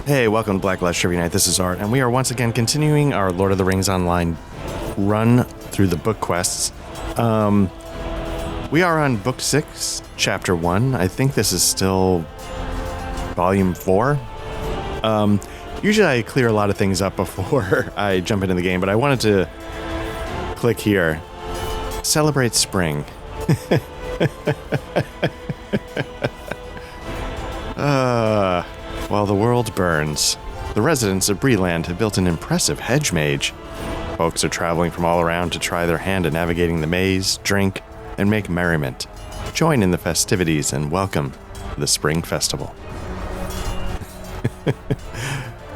Hey, welcome to Black Lives Trivia Night. This is Art, and we are once again continuing our Lord of the Rings Online run through the book quests. We are on Book 6, Chapter 1. I think this is still Volume 4. Usually I clear a lot of things up before I jump into the game, but I wanted to click here. Celebrate spring. While the world burns, the residents of Breland have built an impressive hedge mage. Folks are traveling from all around to try their hand at navigating the maze, drink, and make merriment. Join in the festivities and welcome to the Spring Festival.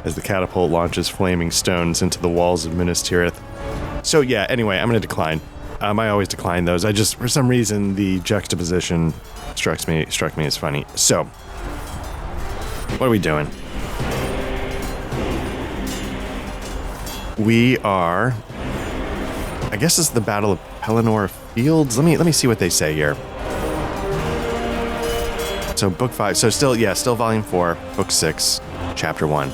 As the catapult launches flaming stones into the walls of Minas Tirith. So yeah, anyway, I'm going to decline. I always decline those. I just, for some reason, the juxtaposition struck me as funny. So, what are we doing? We are, I guess this is the Battle of Pelennor Fields. Let me see what they say here. So Book 5, so still Volume 4, Book 6, Chapter 1.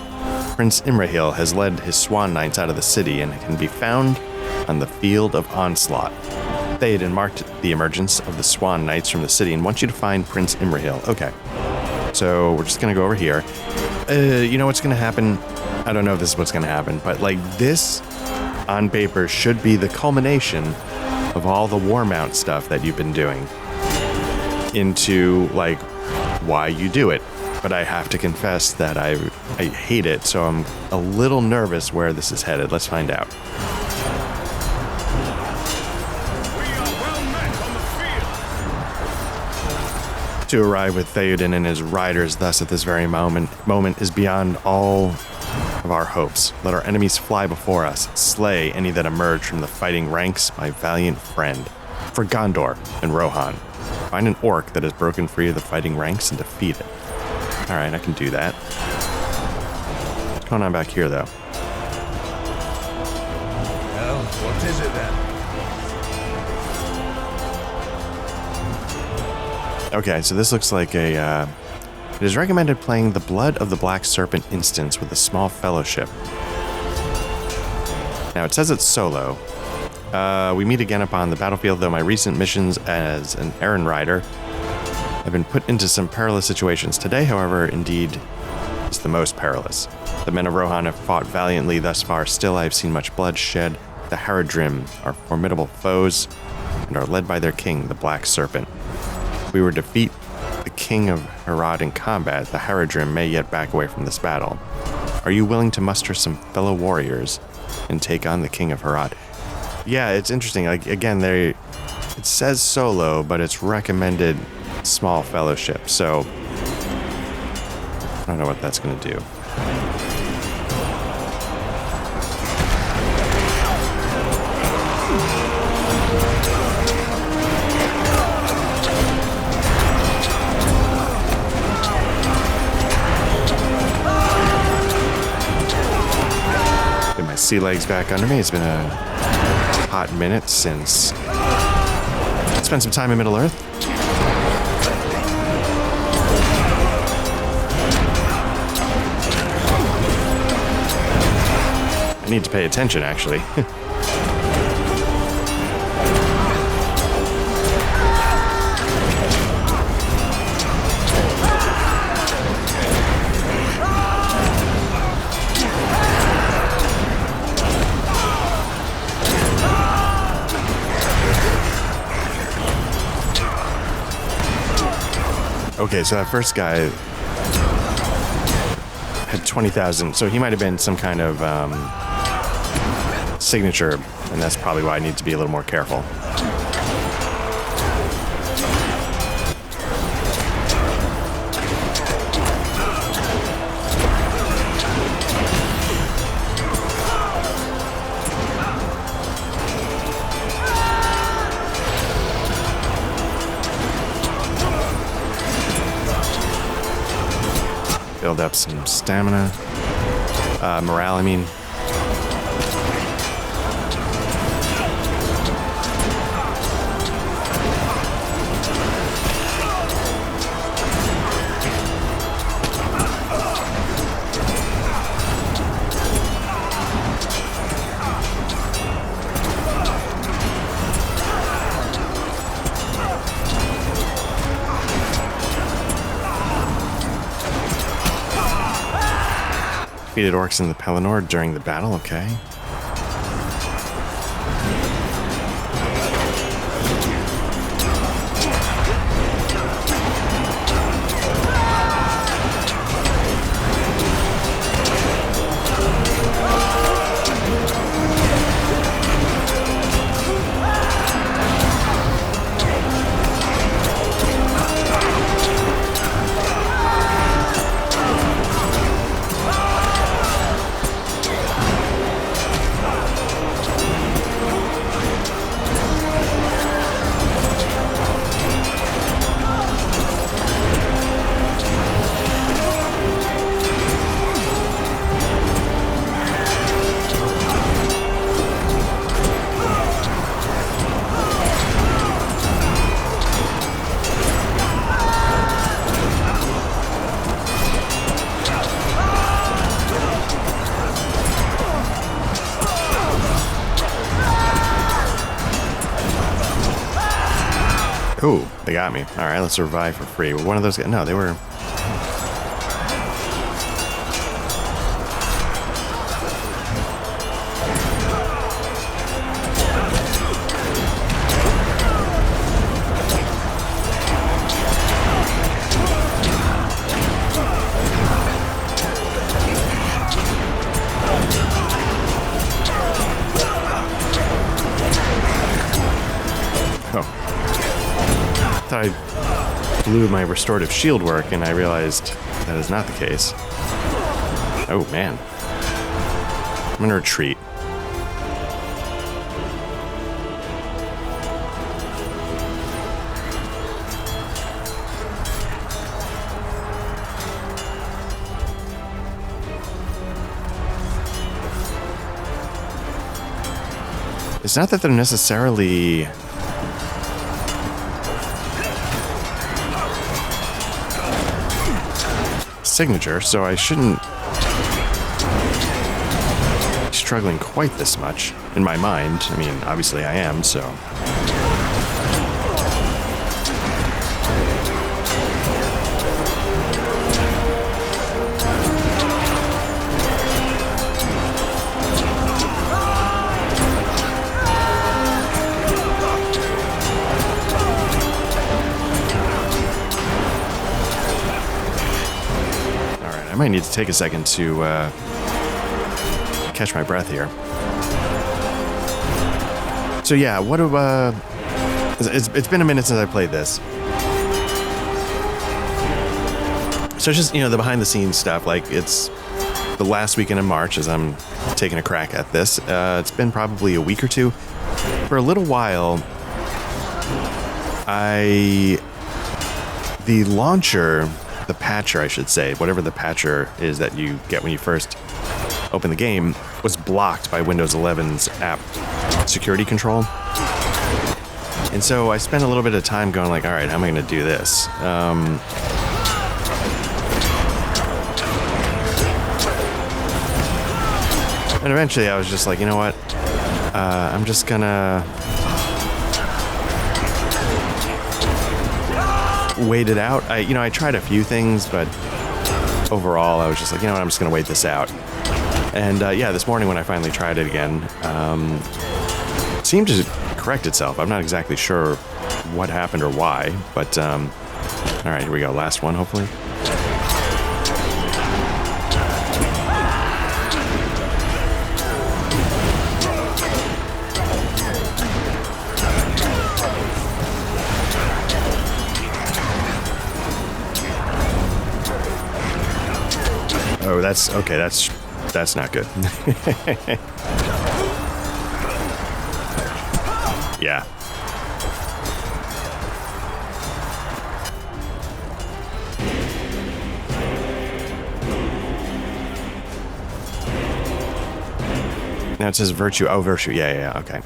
Prince Imrahil has led his Swan Knights out of the city and can be found on the Field of Onslaught. They had marked the emergence of the Swan Knights from the city and want you to find Prince Imrahil. Okay. So we're just going to go over here. You know what's going to happen? I don't know if this is what's going to happen, but like this on paper should be the culmination of all the war mount stuff that you've been doing into like why you do it. But I have to confess that I hate it, so I'm a little nervous where this is headed. Let's find out. To arrive with Theoden and his riders thus at this very moment is beyond all of our hopes. Let our enemies fly before us. Slay any that emerge from the fighting ranks, my valiant friend. For Gondor and Rohan, find an orc that has broken free of the fighting ranks and defeat it. Alright, I can do that. What's going on back here, though? Well, what is it then? Okay, so this looks like a, it is recommended playing the Blood of the Black Serpent instance with a small fellowship. Now, it says it's solo. We meet again upon the battlefield, though my recent missions as an errand rider have been put into some perilous situations. Today, however, indeed, is the most perilous. The men of Rohan have fought valiantly thus far. Still, I have seen much blood shed. The Haradrim are formidable foes and are led by their king, the Black Serpent. If we were to defeat the king of Harad in combat, the Haradrim may yet back away from this battle. Are you willing to muster some fellow warriors and take on the king of Harad? Yeah, it's interesting. Like again, it says solo, but it's recommended small fellowship. So I don't know what that's going to do. Get my sea legs back under me. It's been a hot minute since I spent some time in Middle Earth. I need to pay attention, actually. Okay, so that first guy had 20,000, so he might have been some kind of signature, and that's probably why I need to be a little more careful. Build up some stamina. Morale, I mean. Defeated orcs in the Pelennor during the battle, okay. Ooh, they got me. All right, let's survive for free. One of those guys. No, they were. I blew my restorative shield work and I realized that is not the case. Oh man. I'm gonna retreat. It's not that they're necessarily signature, so I shouldn't be struggling quite this much in my mind. I mean, obviously I am, so. I might need to take a second to catch my breath here. So yeah, what do it's been a minute since I played this. So it's just, you know, the behind the scenes stuff, like it's the last weekend in March as I'm taking a crack at this. It's been probably a week or two. For a little while, the launcher, the patcher, I should say, whatever the patcher is that you get when you first open the game, was blocked by Windows 11's app security control. And so I spent a little bit of time going like, all right, how am I going to do this? And eventually I was just like, you know what? I'm just gonna wait it out. I tried a few things, but overall I was just like, you know what, I'm just gonna wait this out. And yeah, this morning when I finally tried it again, it seemed to correct itself. I'm not exactly sure what happened or why, but all right, here we go. Last one, hopefully. Oh, that's okay. That's not good. Yeah. Now it says virtue. Oh, virtue. Yeah. Okay.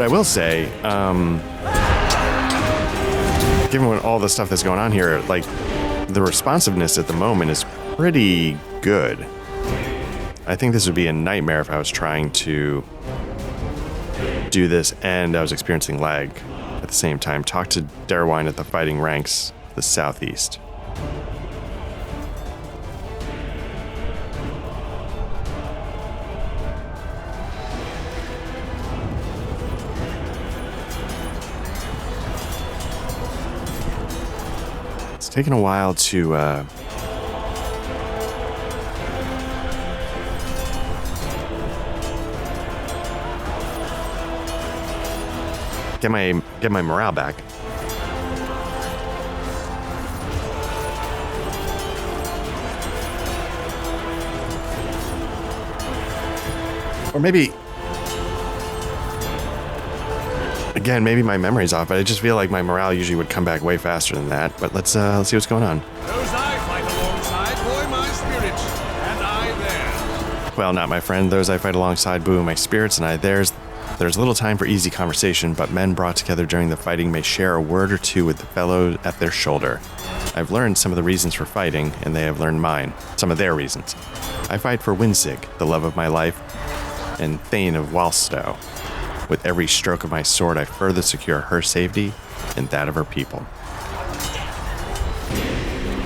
But I will say, given all the stuff that's going on here, like, the responsiveness at the moment is pretty good. I think this would be a nightmare if I was trying to do this and I was experiencing lag at the same time. Talk to Darwine at the fighting ranks, the southeast. It's taken a while to get my morale back. Or maybe, again, maybe my memory's off, but I just feel like my morale usually would come back way faster than that. But let's see what's going on. Those I fight alongside, boy my spirits, and I theirs. Well, not my friend. Those I fight alongside, boo, my spirits, and I theirs. There's little time for easy conversation, but men brought together during the fighting may share a word or two with the fellow at their shoulder. I've learned some of the reasons for fighting, and they have learned mine, some of their reasons. I fight for Winsig, the love of my life, and Thane of Walstow. With every stroke of my sword, I further secure her safety and that of her people.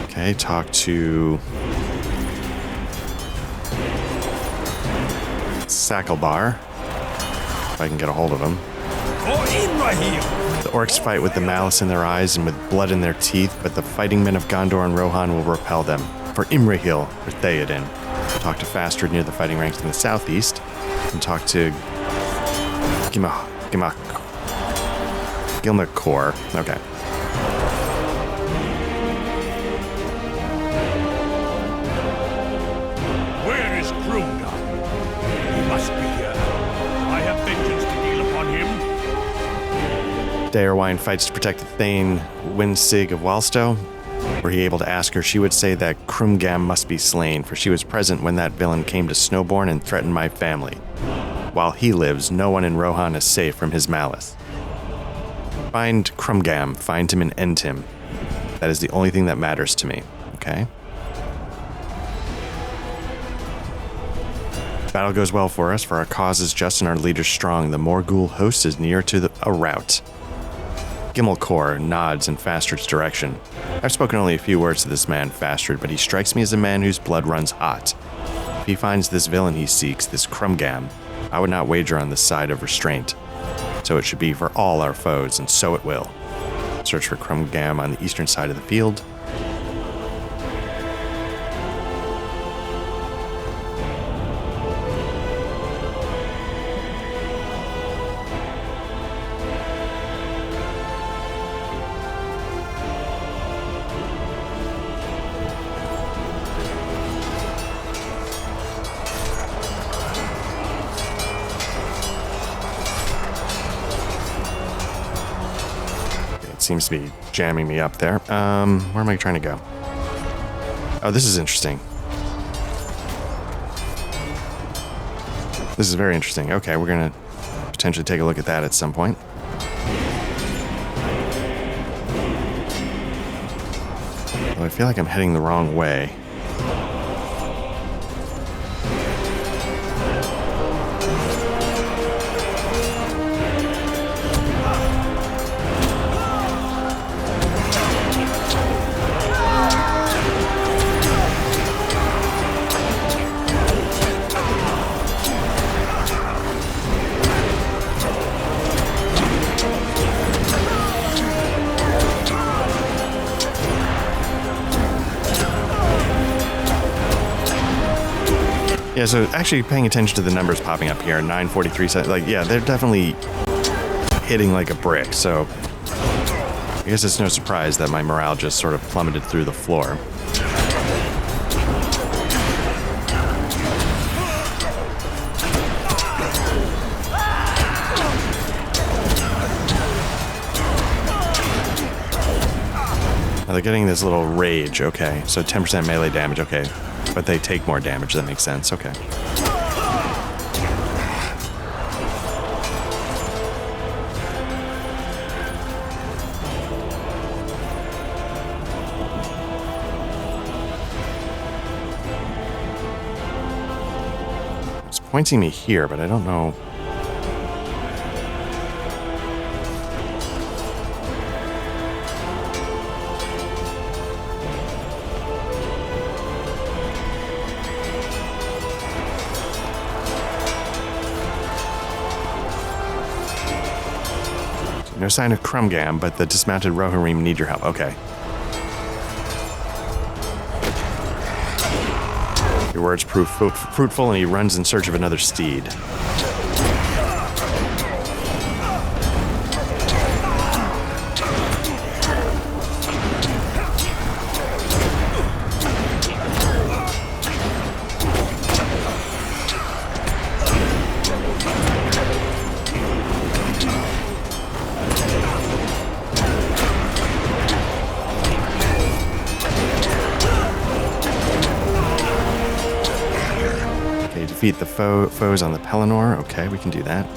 Okay, talk to Sacklebar. If I can get a hold of him. The orcs fight with the malice in their eyes and with blood in their teeth, but the fighting men of Gondor and Rohan will repel them. For Imrahil or Theoden. Talk to Fastred near the fighting ranks in the southeast. And talk to Gilmacor. Okay. Where is Krumgar? He must be here. I have vengeance to deal upon him. Darwine fights to protect the Thane Winsig of Walstow. Were he able to ask her, she would say that Krumgam must be slain, for she was present when that villain came to Snowbourne and threatened my family. While he lives, no one in Rohan is safe from his malice. Find Krumgam, find him and end him. That is the only thing that matters to me, okay? Battle goes well for us, for our cause is just and our leaders strong. The Morgul host is near to a rout. Gimmelkor nods in Fastred's direction. I've spoken only a few words to this man, Fastred, but he strikes me as a man whose blood runs hot. If he finds this villain he seeks, this Krumgam, I would not wager on the side of restraint. So it should be for all our foes, and so it will. Search for Krumgam on the eastern side of the field. Seems to be jamming me up there. Where am I trying to go? Oh, this is interesting. This is very interesting. Okay, we're gonna potentially take a look at that at some point. Oh, I feel like I'm heading the wrong way. Yeah, so actually paying attention to the numbers popping up here, 943, like, yeah, they're definitely hitting like a brick, so I guess it's no surprise that my morale just sort of plummeted through the floor. Now they're getting this little rage, okay, so 10% melee damage, okay. But they take more damage, that makes sense, okay. pointing me here, but I don't know. No sign of Krumgam, but the dismounted Rohirrim need your help. Okay. Your words prove fruitful, and he runs in search of another steed. Defeat the foes on the Pelennor. Okay, we can do that.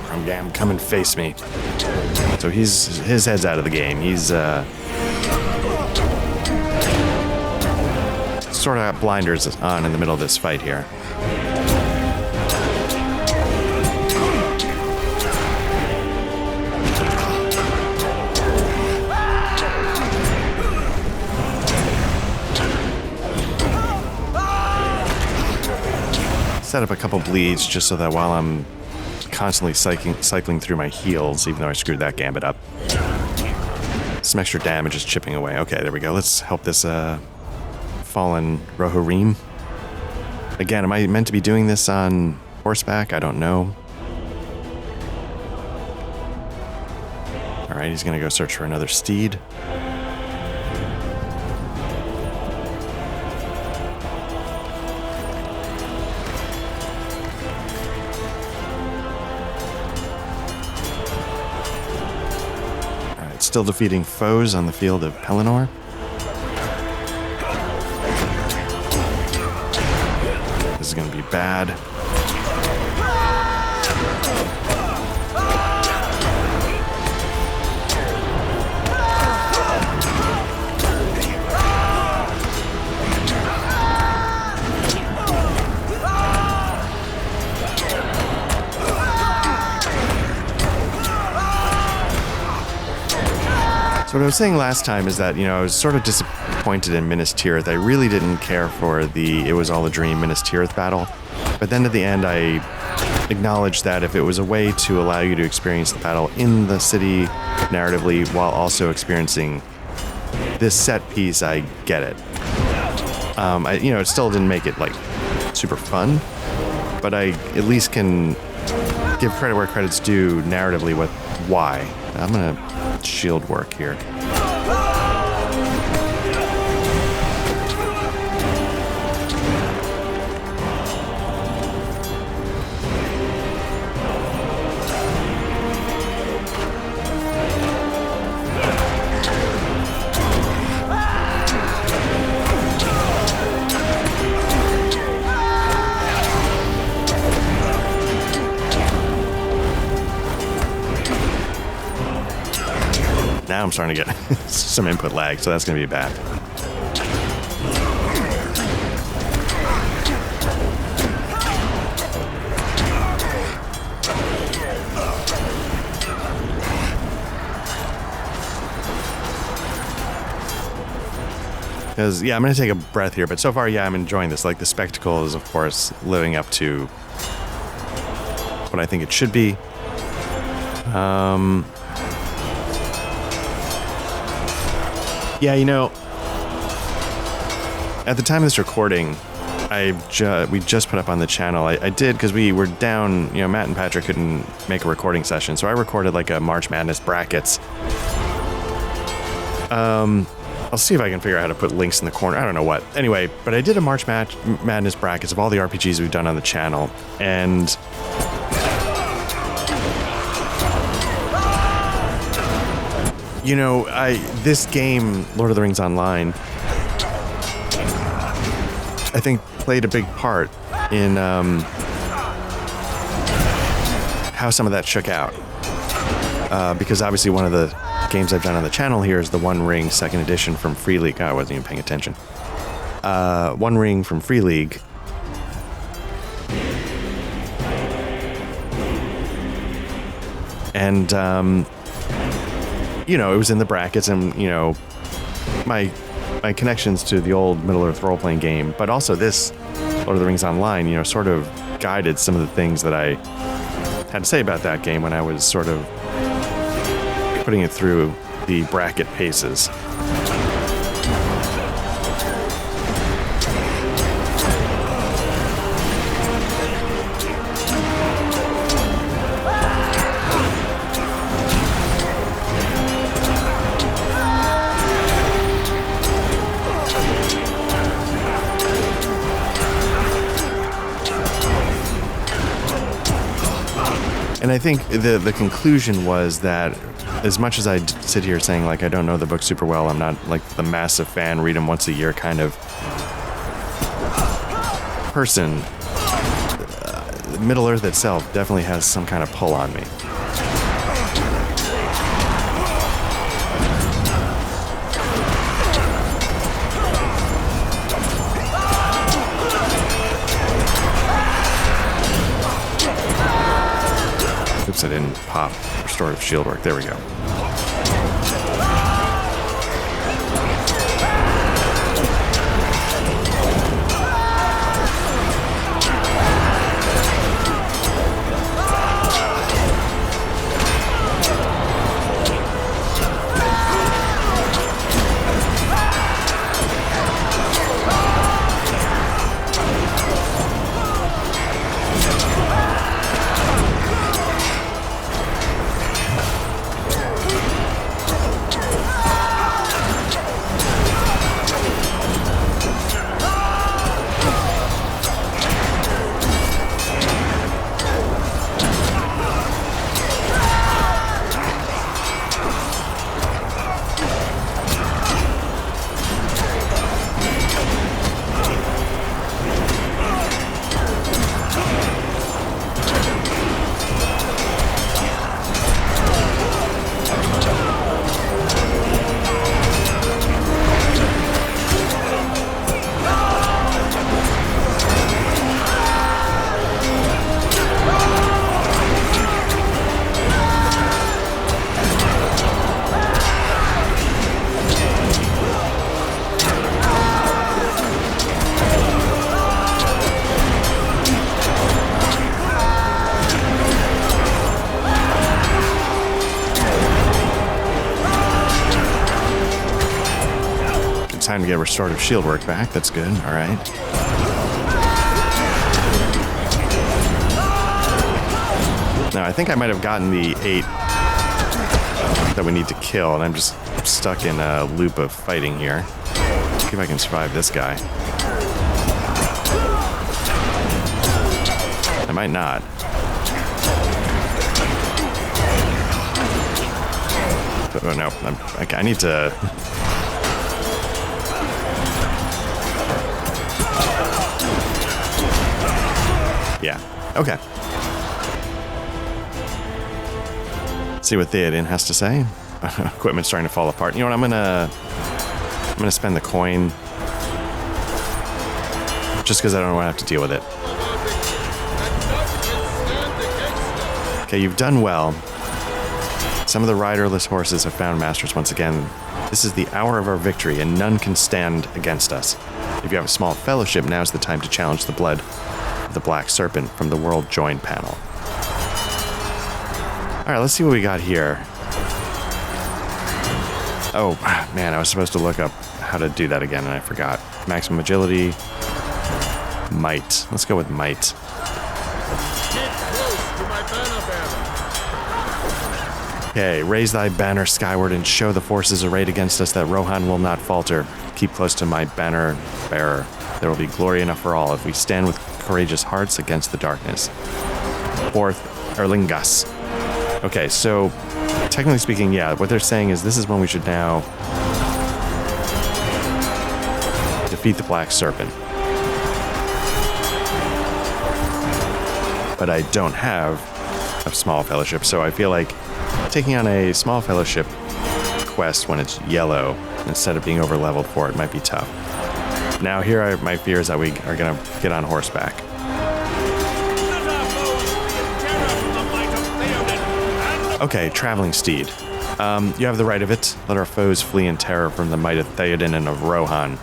Krumgam, come and face me. So his head's out of the game. He's sort of got blinders on in the middle of this fight here. Set up a couple bleeds just so that while I'm constantly cycling through my heals, even though I screwed that gambit up, some extra damage is chipping away. Okay, there we go. Let's help this fallen Rohirrim. Again, am I meant to be doing this on horseback? I don't know. All right, he's going to go search for another steed. Still defeating foes on the field of Pelennor. This is going to be bad. What I was saying last time is that, I was sort of disappointed in Minas Tirith. I really didn't care for the It Was All a Dream Minas Tirith battle. But then at the end, I acknowledged that if it was a way to allow you to experience the battle in the city narratively while also experiencing this set piece, I get it. It still didn't make it, super fun. But I at least can give credit where credit's due narratively with why. I'm going to shield work here. Now I'm starting to get some input lag, so that's going to be bad. Because, I'm going to take a breath here, but so far, I'm enjoying this. The spectacle is, of course, living up to what I think it should be. At the time of this recording, we just put up on the channel. I did, because we were down, Matt and Patrick couldn't make a recording session, so I recorded a March Madness brackets. I'll see if I can figure out how to put links in the corner. I don't know what. Anyway, but I did a March Madness brackets of all the RPGs we've done on the channel, and this game, Lord of the Rings Online, I think played a big part in how some of that shook out. Because obviously one of the games I've done on the channel here is the One Ring second edition from Free League. Oh, I wasn't even paying attention. One Ring from Free League. And, you know, it was in the brackets and, you know, my connections to the old Middle-earth role-playing game, but also this Lord of the Rings Online, you know, sort of guided some of the things that I had to say about that game when I was sort of putting it through the bracket paces. And I think the conclusion was that as much as I sit here saying, like, I don't know the book super well, I'm not, like, the massive fan, read them once a year kind of person, Middle-earth itself definitely has some kind of pull on me. Oops, I didn't pop restorative shield work. There we go. Time to get restorative shield work back. That's good. All right. Now, I think I might have gotten the 8 that we need to kill, and I'm just stuck in a loop of fighting here. See if I can survive this guy. I might not. Oh, no. I need to... Yeah. Okay. See what Theoden has to say. Equipment's starting to fall apart. You know what? I'm gonna spend the coin just because I don't want to have to deal with it. Okay, you've done well. Some of the riderless horses have found masters once again. This is the hour of our victory, and none can stand against us. If you have a small fellowship, now's the time to challenge the blood of the Black Serpent from the World Join panel. All right, let's see what we got here. Oh, man, I was supposed to look up how to do that again, and I forgot. Maximum agility. Might. Let's go with might. Okay, raise thy banner skyward and show the forces arrayed against us that Rohan will not falter. Keep close to my banner bearer. There will be glory enough for all if we stand with courageous hearts against the darkness. Fourth, Erlingas. Okay, so technically speaking, yeah, what they're saying is this is when we should now defeat the Black Serpent. But I don't have a small fellowship, so I feel like taking on a small fellowship quest when it's yellow instead of being over leveled for it. Might be tough. Now here are my fears that we are going to get on horseback. Okay, traveling steed. You have the right of it. Let our foes flee in terror from the might of Theoden and of Rohan.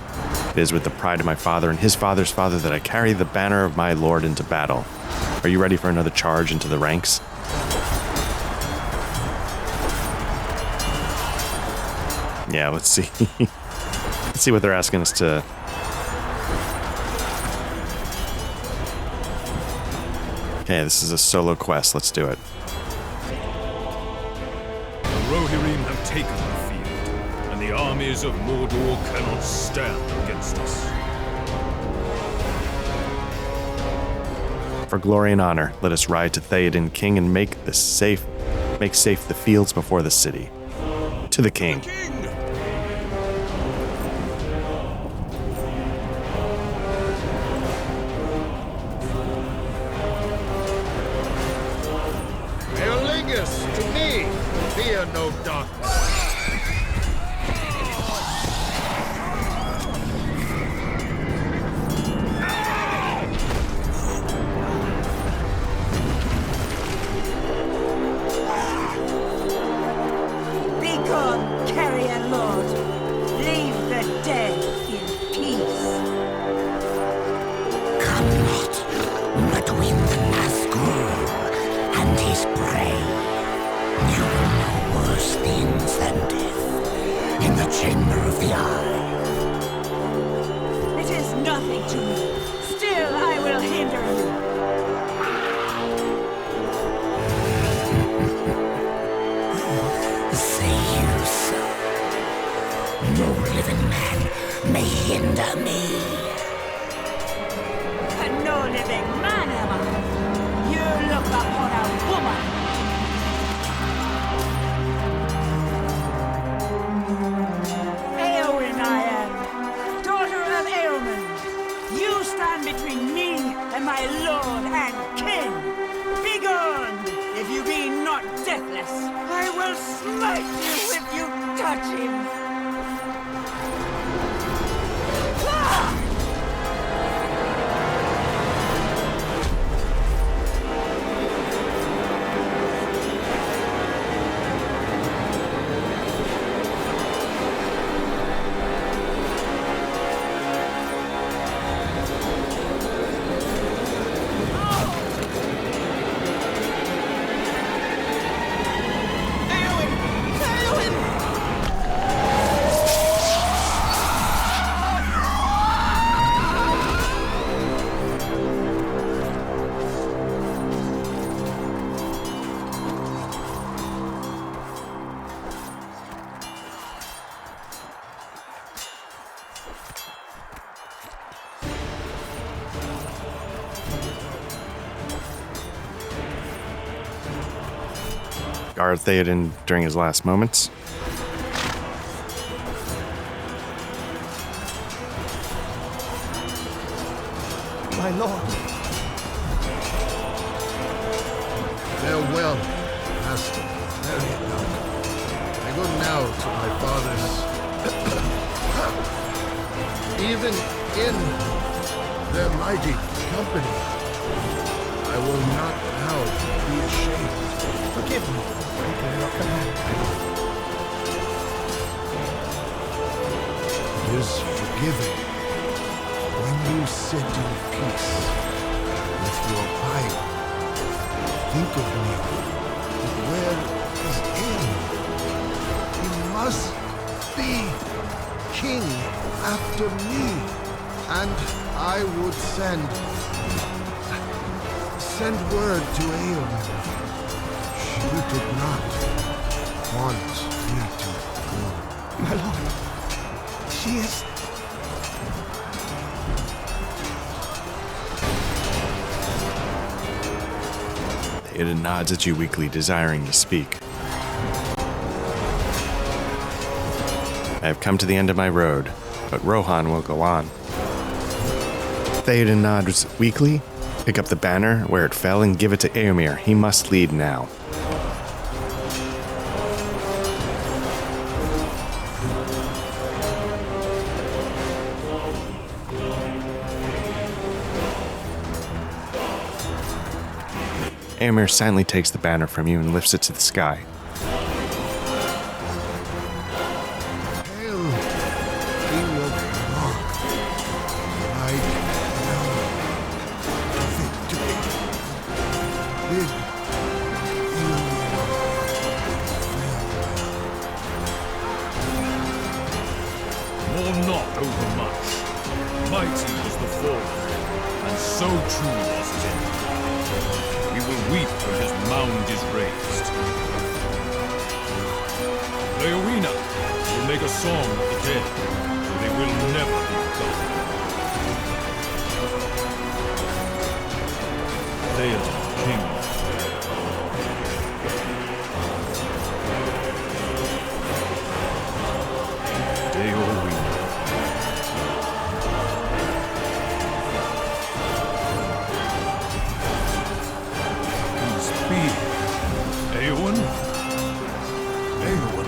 It is with the pride of my father and his father's father that I carry the banner of my lord into battle. Are you ready for another charge into the ranks? Yeah, let's see. Let's see what they're asking us to... Okay, this is a solo quest. Let's do it. The Rohirrim have taken the field, and the armies of Mordor cannot stand against us. For glory and honor, let us ride to Theoden King and make safe the fields before the city. To the king. Eolingus, to me, fear no darkness. Guard Theoden during his last moments. My lord. Farewell, master. Marry it now. I go now to my father's. Even in their mighty company, I will not now be ashamed. Forgive me for breaking your command. It is forgiving when you sit in peace with your pipe. Think of me. But where is Aeon? He must be king after me. And I would send word to Aeon. She did not want me to go. My lord, she is... Theoden nods at you weakly, desiring to speak. I have come to the end of my road, but Rohan will go on. Theoden nods weakly. Pick up the banner where it fell and give it to Éomer. He must lead now. Éomer silently takes the banner from you and lifts it to the sky. Hail, King of Rock. I know victory. Bid Mourn not overmuch. Mighty was the fall, and so true was his end. We will weep when his mound is raised. Leowina will make a song of the dead, so they will never be forgotten. Pelennor, king. Leowina. Eowyn? Eowyn?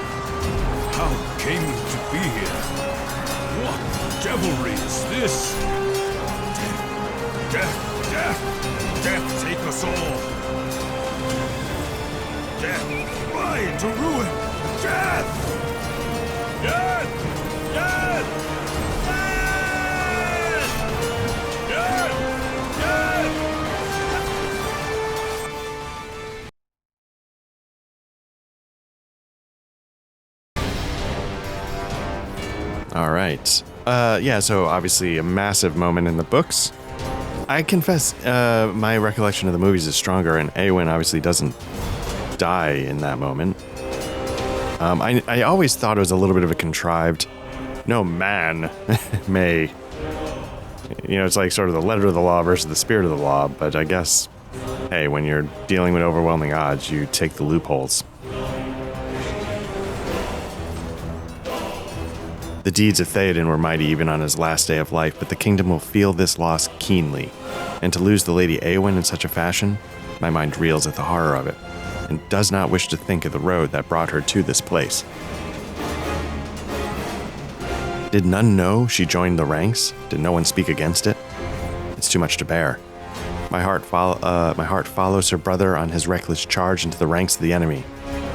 How came you to be here? What devilry is this? Death! Death! Death take us all! Death! Why to ruin? Death! Death! Death! Death! Death! Death! All right. Yeah, so obviously a massive moment in the books. I confess, my recollection of the movies is stronger, and Éowyn obviously doesn't die in that moment. I always thought it was a little bit of a contrived, no man may. You know, it's like sort of the letter of the law versus the spirit of the law, but I guess, hey, when you're dealing with overwhelming odds, you take the loopholes. The deeds of Theoden were mighty even on his last day of life, but the kingdom will feel this loss keenly. And to lose the Lady Éowyn in such a fashion, my mind reels at the horror of it, and does not wish to think of the road that brought her to this place. Did none know she joined the ranks? Did no one speak against it? It's too much to bear. My heart follows her brother on his reckless charge into the ranks of the enemy.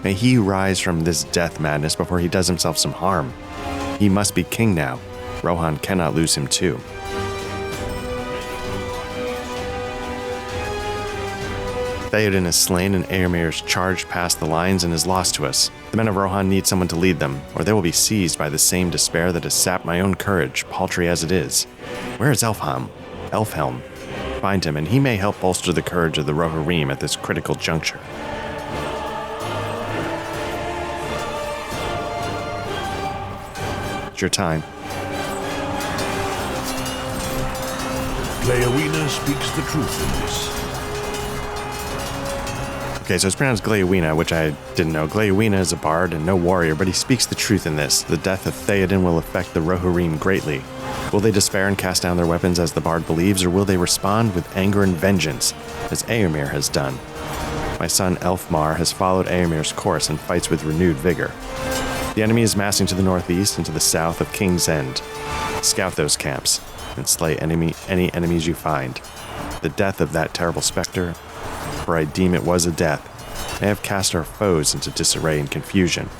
May he rise from this death madness before he does himself some harm. He must be king now. Rohan cannot lose him too. Theoden is slain and Éomer's charged past the lines and is lost to us. The men of Rohan need someone to lead them, or they will be seized by the same despair that has sapped my own courage, paltry as it is. Where is Elfhelm? Find him, and he may help bolster the courage of the Rohirrim at this critical juncture. It's your time. Leowina speaks the truth in this. Okay, so it's pronounced Gleowina, which I didn't know. Gleowina is a bard and no warrior, but he speaks the truth in this. The death of Theoden will affect the Rohirrim greatly. Will they despair and cast down their weapons as the bard believes, or will they respond with anger and vengeance, as Éomer has done? My son Elfmar has followed Éomer's course and fights with renewed vigor. The enemy is massing to the northeast and to the south of King's End. Scout those camps and slay any enemies you find. The death of that terrible specter, for I deem it was a death, may have cast our foes into disarray and confusion.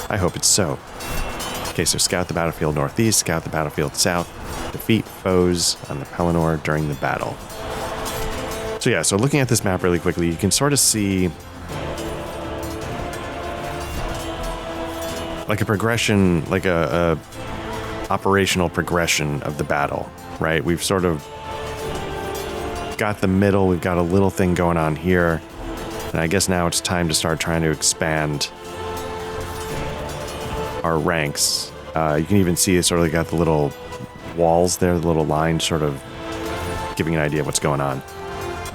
I hope it's so. Okay, so scout the battlefield northeast, scout the battlefield south, defeat foes on the Pelennor during the battle. So yeah, so looking at this map really quickly, you can sort of see like a progression, like a operational progression of the battle, right? We've sort of got the middle, we've got a little thing going on here, and I guess now it's time to start trying to expand our ranks. You can even see it's sort of got the little walls there, the little lines sort of giving an idea of what's going on,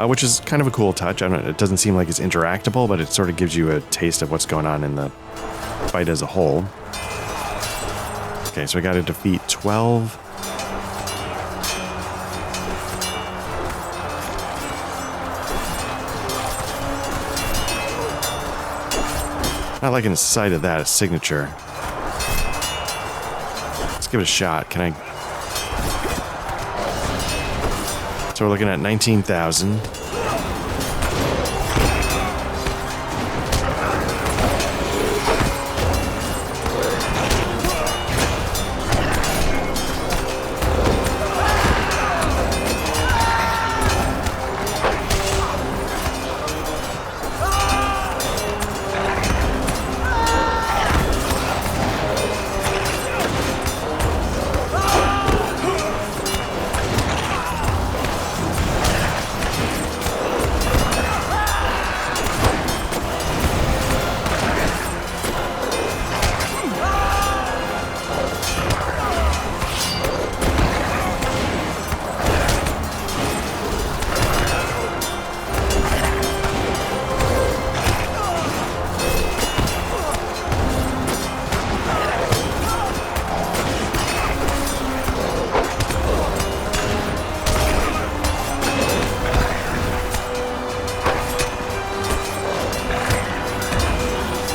which is kind of a cool touch. I don't know, it doesn't seem like it's interactable, but it sort of gives you a taste of what's going on in the fight as a whole. Okay, so we got to defeat 12. Not liking the sight of that, a signature. Let's give it a shot. Can I? So we're looking at 19,000.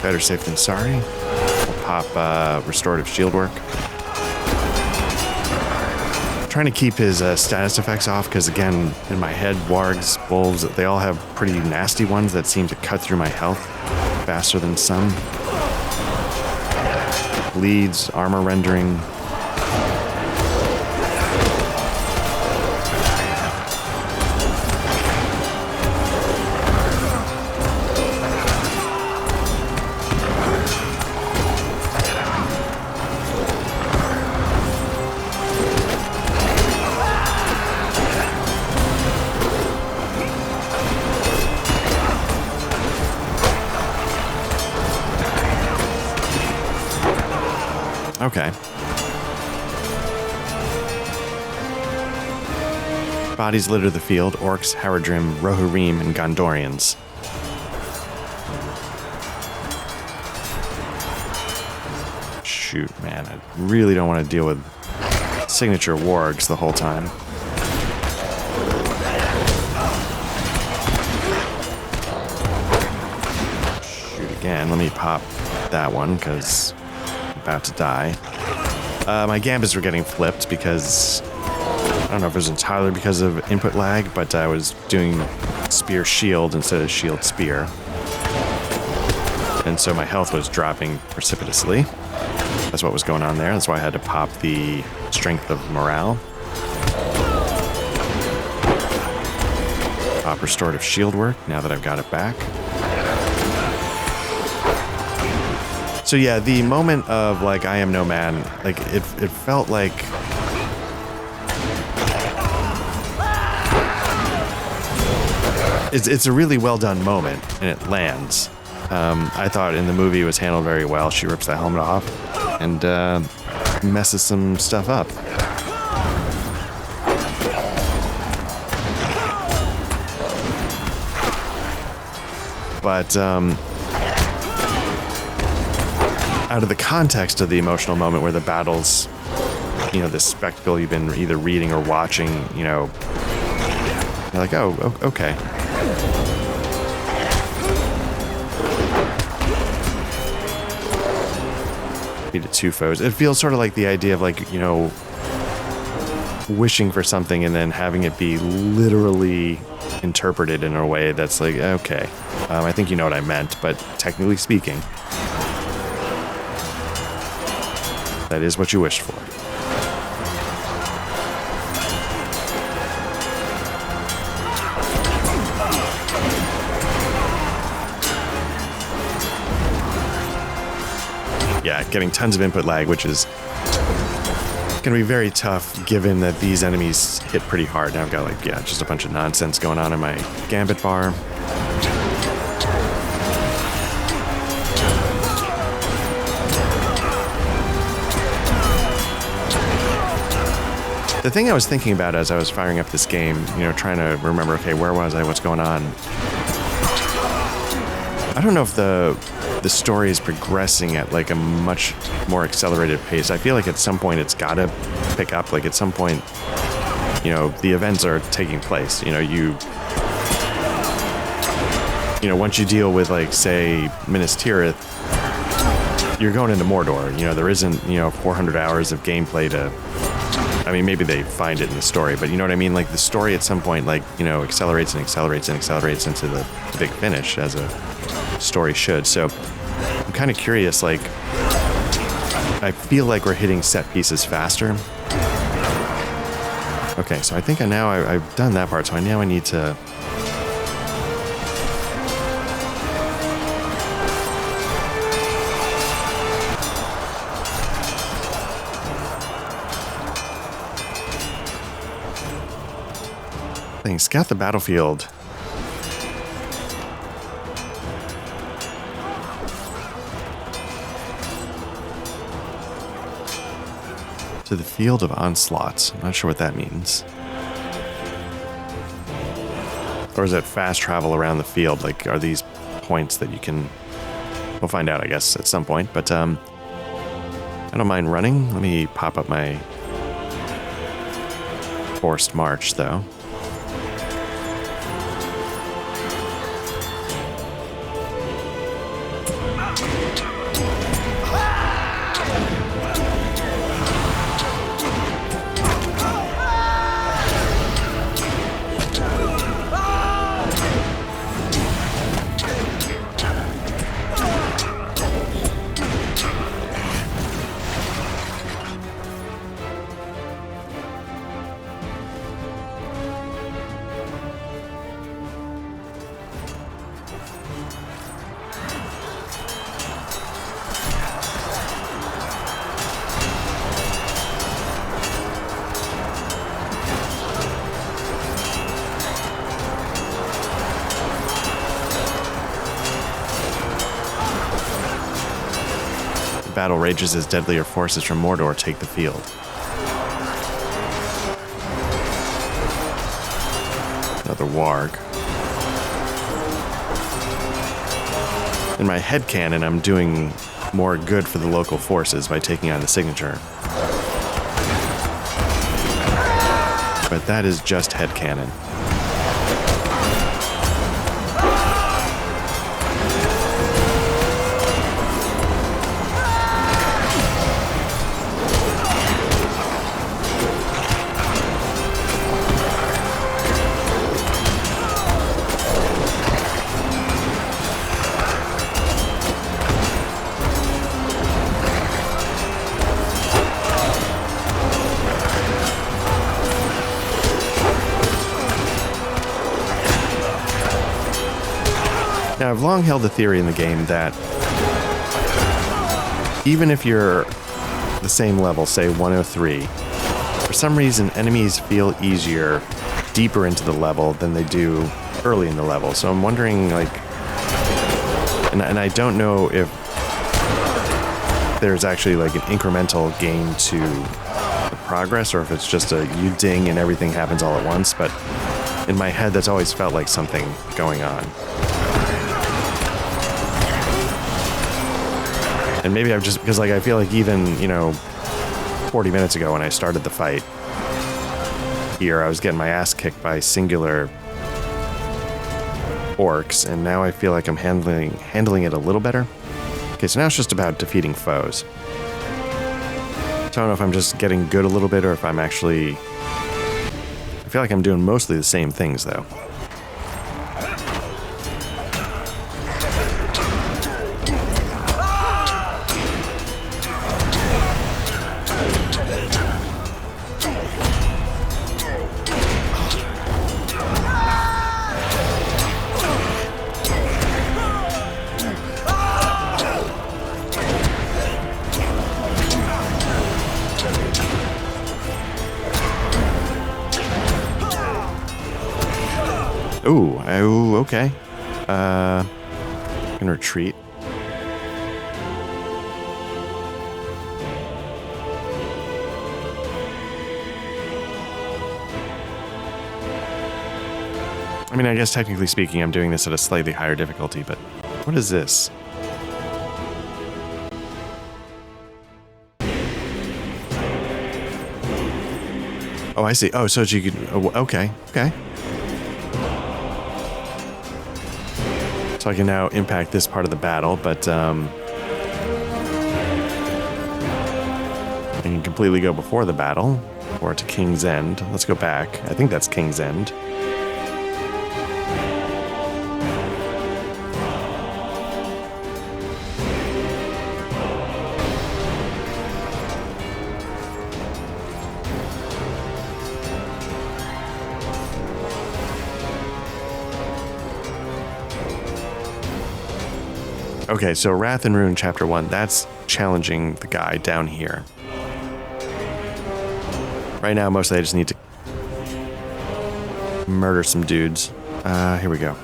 Better safe than sorry. We'll pop restorative shield work. Trying to keep his status effects off because, again, in my head, wargs, wolves, they all have pretty nasty ones that seem to cut through my health faster than some. Bleeds, armor rendering. Okay. Bodies litter the field. Orcs, Haradrim, Rohirrim, and Gondorians. Shoot, man. I really don't want to deal with signature wargs the whole time. Shoot again. Let me pop that one, because about to die. My gambits were getting flipped because I don't know if it was entirely because of input lag, but I was doing spear shield instead of shield spear, and so my health was dropping precipitously. That's what was going on there. That's why I had to pop the strength of morale. Pop restorative shield work now that I've got it back. So yeah, the moment of like I am no man, like it felt like it's a really well done moment, and it lands. I thought in the movie it was handled very well. She rips that helmet off and messes some stuff up. But out of the context of the emotional moment where the battle's, you know, this spectacle you've been either reading or watching, you know, you're like, oh, okay. Defeated two foes. It feels sort of like the idea of like, you know, wishing for something and then having it be literally interpreted in a way that's like, okay, I think you know what I meant, but technically speaking, that is what you wished for. Yeah, getting tons of input lag, which is going to be very tough given that these enemies hit pretty hard. Now I've got like, yeah, just a bunch of nonsense going on in my gambit bar. The thing I was thinking about as I was firing up this game, you know, trying to remember, okay, where was I? What's going on? I don't know if the story is progressing at like a much more accelerated pace. I feel like at some point it's got to pick up. Like at some point, you know, the events are taking place. You know, once you deal with like, say, Minas Tirith, you're going into Mordor. You know, there isn't, 400 hours of gameplay to... I mean, maybe they find it in the story, but you know what I mean? Like, the story at some point, like, accelerates and accelerates and accelerates into the big finish, as a story should. So I'm kind of curious, like, I feel like we're hitting set pieces faster. Okay, so I think I've done that part, so now I need to... Scout the battlefield. To the field of onslaughts. I'm not sure what that means. Or is it fast travel around the field? Like, are these points that you can... We'll find out, I guess, at some point. But I don't mind running. Let me pop up my forced march, though. Battle rages as deadlier forces from Mordor take the field. Another warg. In my headcanon, I'm doing more good for the local forces by taking on the signature. But that is just headcanon. Now, I've long held the theory in the game that even if you're the same level, say 103, for some reason enemies feel easier deeper into the level than they do early in the level. So I'm wondering, like, and I don't know if there's actually like an incremental gain to the progress, or if it's just a you ding and everything happens all at once, but in my head that's always felt like something going on. And maybe I've just, because like I feel like even, 40 minutes ago when I started the fight here, I was getting my ass kicked by singular orcs, and now I feel like I'm handling it a little better. Okay, so now it's just about defeating foes. So I don't know if I'm just getting good a little bit, or if I'm actually... I feel like I'm doing mostly the same things, though. Ooh, okay. I'm gonna retreat. I mean, I guess technically speaking, I'm doing this at a slightly higher difficulty, but what is this? Oh, I see. Oh, so you could... okay. So I can now impact this part of the battle, but I can completely go before the battle or to King's End. Let's go back. I think that's King's End. Okay, so Wrath and Ruin Chapter 1, that's challenging the guy down here. Right now, mostly I just need to murder some dudes. Here we go.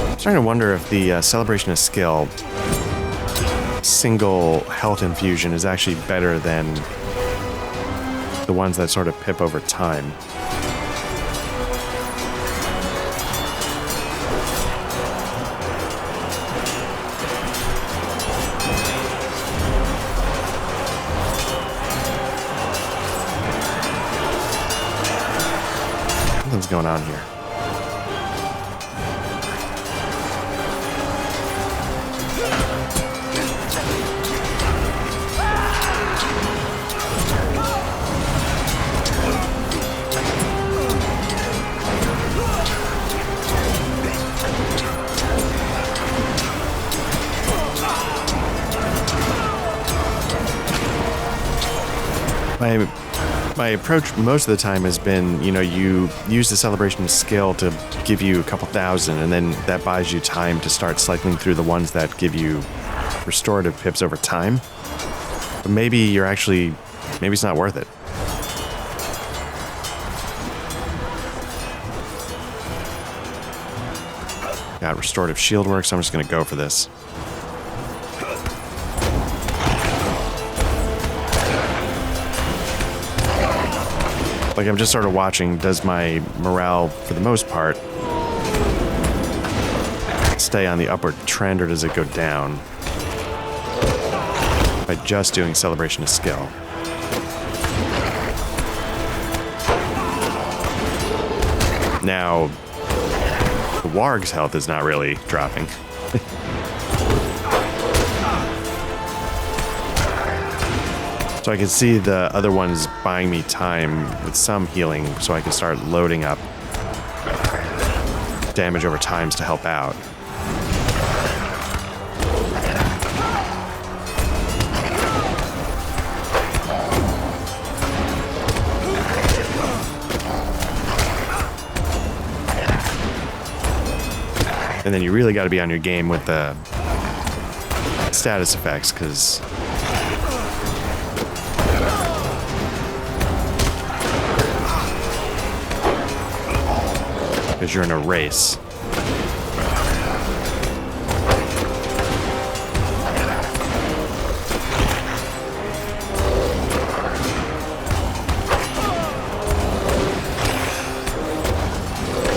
I'm starting to wonder if the Celebration of Skill single health infusion is actually better than the ones that sort of pip over time. Something's going on here. My approach most of the time has been, you know, you use the Celebration skill to give you a couple thousand, and then that buys you time to start cycling through the ones that give you restorative pips over time. But maybe it's not worth it. Got restorative shield work, so I'm just going to go for this. Like, I'm just sort of watching, does my morale, for the most part, stay on the upward trend, or does it go down by just doing Celebration of Skill? Now, the Warg's health is not really dropping. So I can see the other ones buying me time with some healing, so I can start loading up damage over times to help out. And then you really got to be on your game with the status effects, because you're in a race.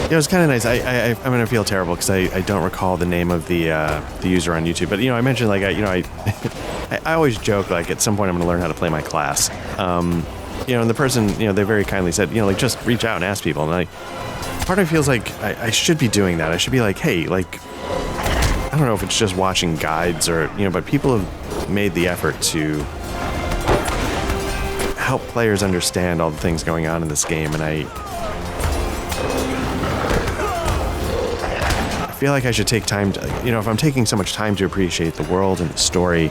Yeah, it was kind of nice. I'm gonna feel terrible because I don't recall the name of the user on YouTube. But, you know, I mentioned, like, I always joke, like, at some point I'm gonna learn how to play my class. You know, and the person, you know, they very kindly said, you know, like, just reach out and ask people. And part of me feels like I should be doing that. I should be like, hey, like, I don't know if it's just watching guides or, you know, but people have made the effort to help players understand all the things going on in this game, and I feel like I should take time to, you know, if I'm taking so much time to appreciate the world and the story,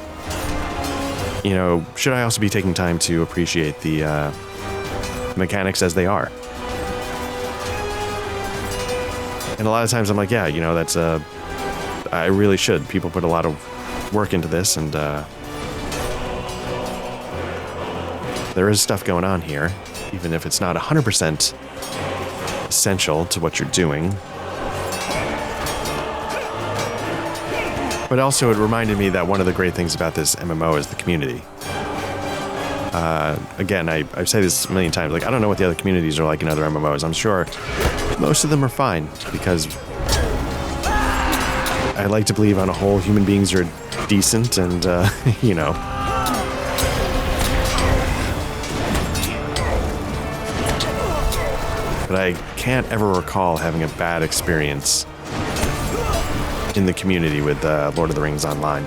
you know, should I also be taking time to appreciate the mechanics as they are? And a lot of times I'm like, yeah, you know, I really should. People put a lot of work into this, and there is stuff going on here, even if it's not 100% essential to what you're doing. But also it reminded me that one of the great things about this MMO is the community. Again, I say this a million times, like, I don't know what the other communities are like in other MMOs. I'm sure most of them are fine, because I like to believe on a whole human beings are decent and, you know. But I can't ever recall having a bad experience in the community with Lord of the Rings Online.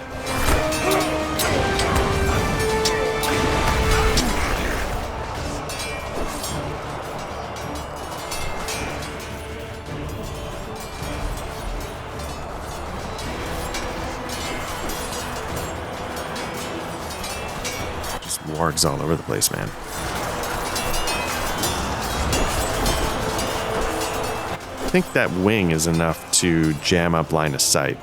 Just wargs all over the place, man. I think that wing is enough to jam up line of sight.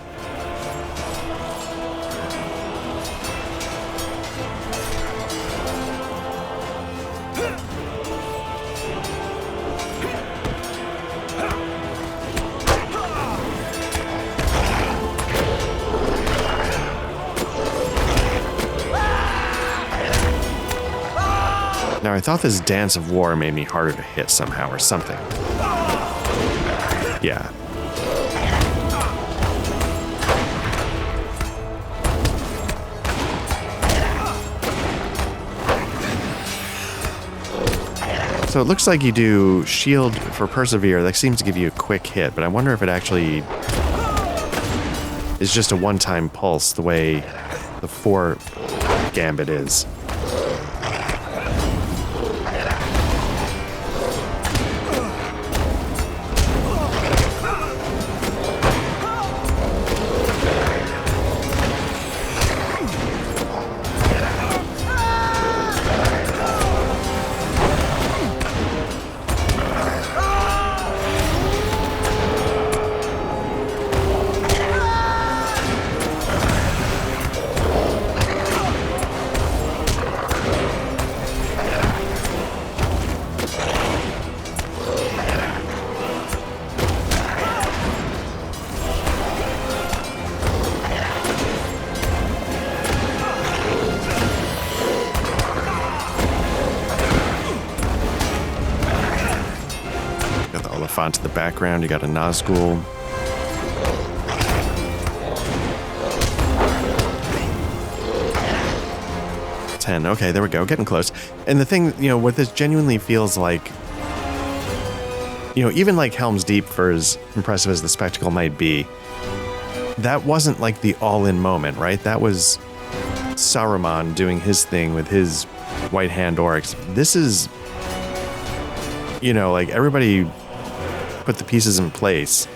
Now, I thought this Dance of War made me harder to hit somehow or something. Yeah. So it looks like you do shield for Persevere. That seems to give you a quick hit, but I wonder if it actually is just a one-time pulse the way the 4 Gambit is. Onto the background, you got a Nazgul. Okay, there we go, getting close. And the thing, you know, what this genuinely feels like, you know, even like Helm's Deep, for as impressive as the spectacle might be, that wasn't like the all-in moment, right? That was Saruman doing his thing with his White Hand Orcs. This is, you know, like everybody put the pieces in place,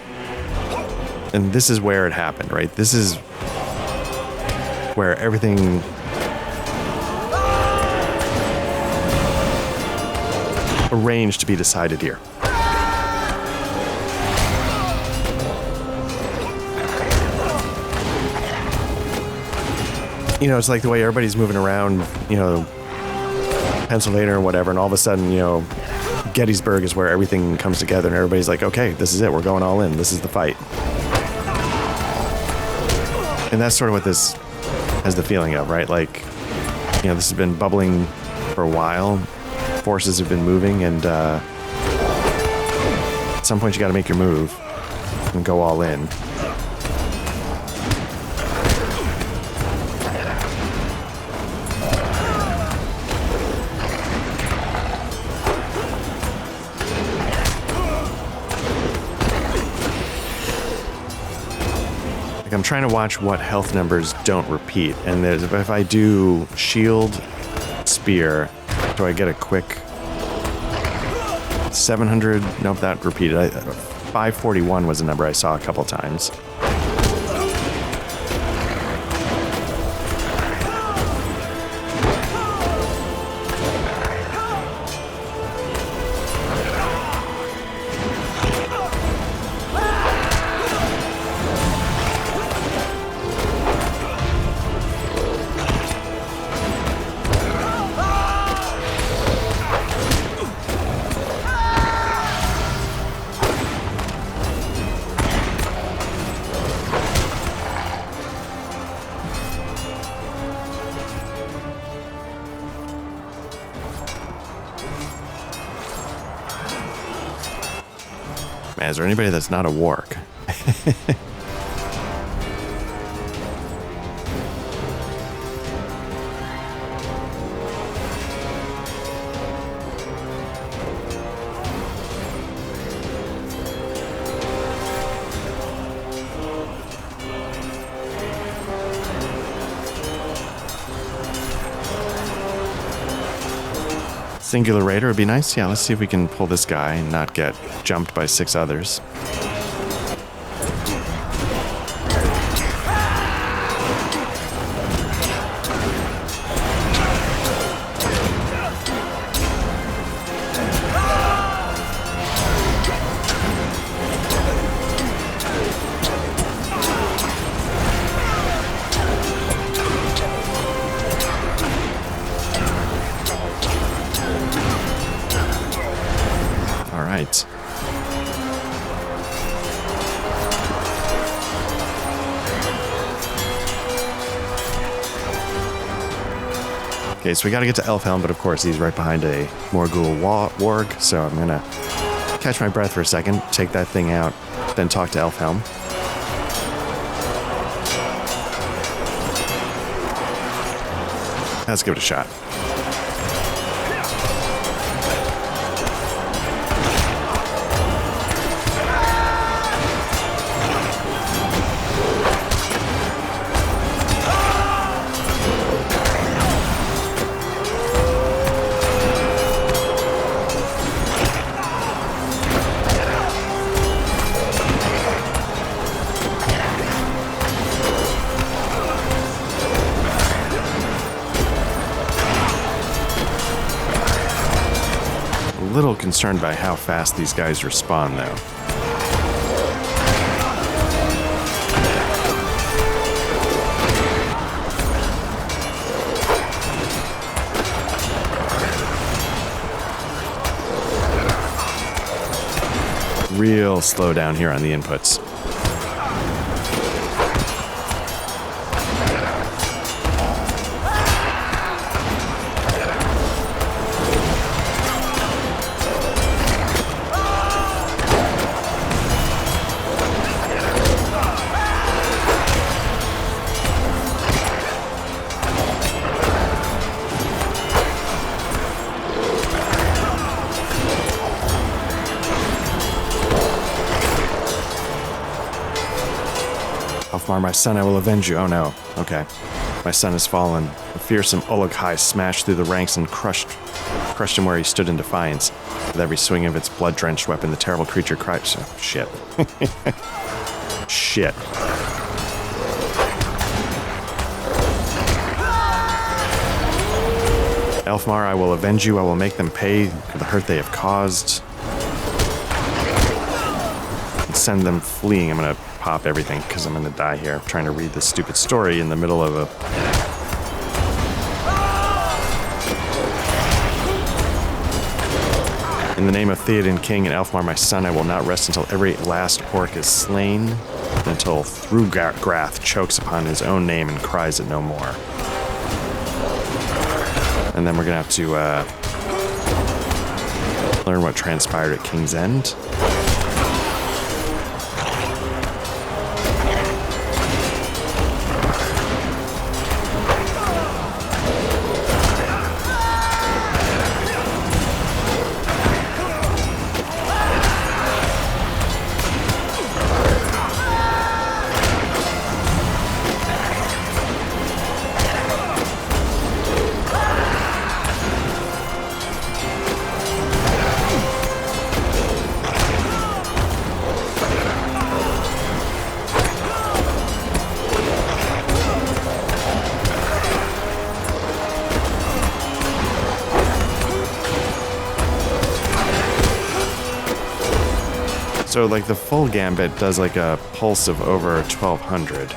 and this is where it happened, right? This is where everything arranged to be decided here. You know, it's like the way everybody's moving around, you know, Pennsylvania or whatever, and all of a sudden, you know, Gettysburg is where everything comes together and everybody's like, okay, this is it. We're going all in. This is the fight. And that's sort of what this has the feeling of, right? Like, you know, this has been bubbling for a while. Forces have been moving, and at some point you got to make your move and go all in. I'm trying to watch what health numbers don't repeat, and if I do shield, spear, do I get a quick 700? Nope, that repeated. 541 was a number I saw a couple times. is there anybody that's not a warg? Singular Raider would be nice. Yeah, let's see if we can pull this guy and not get jumped by 6 others. Right. Okay, so we got to get to Elfhelm, but of course he's right behind a Morgul warg, so I'm gonna catch my breath for a second, take that thing out, then talk to Elfhelm. Let's give it a shot. A little concerned by how fast these guys respawn, though. Real slow down here on the inputs. Alfmar, my son, I will avenge you. Oh no. Okay. My son has fallen. A fearsome Ologhai smashed through the ranks and crushed him where he stood in defiance. With every swing of its blood-drenched weapon, the terrible creature cried. Oh, shit. Shit. Alfmar, I will avenge you. I will make them pay for the hurt they have caused. And send them fleeing. I'm gonna pop everything because I'm gonna die here. I'm trying to read this stupid story in the middle of a... In the name of Theoden King and Alfmar, my son, I will not rest until every last orc is slain, until Thrugrath chokes upon his own name and cries it no more. And then we're gonna have to learn what transpired at King's End. So, like, the full gambit does, like, a pulse of over 1,200.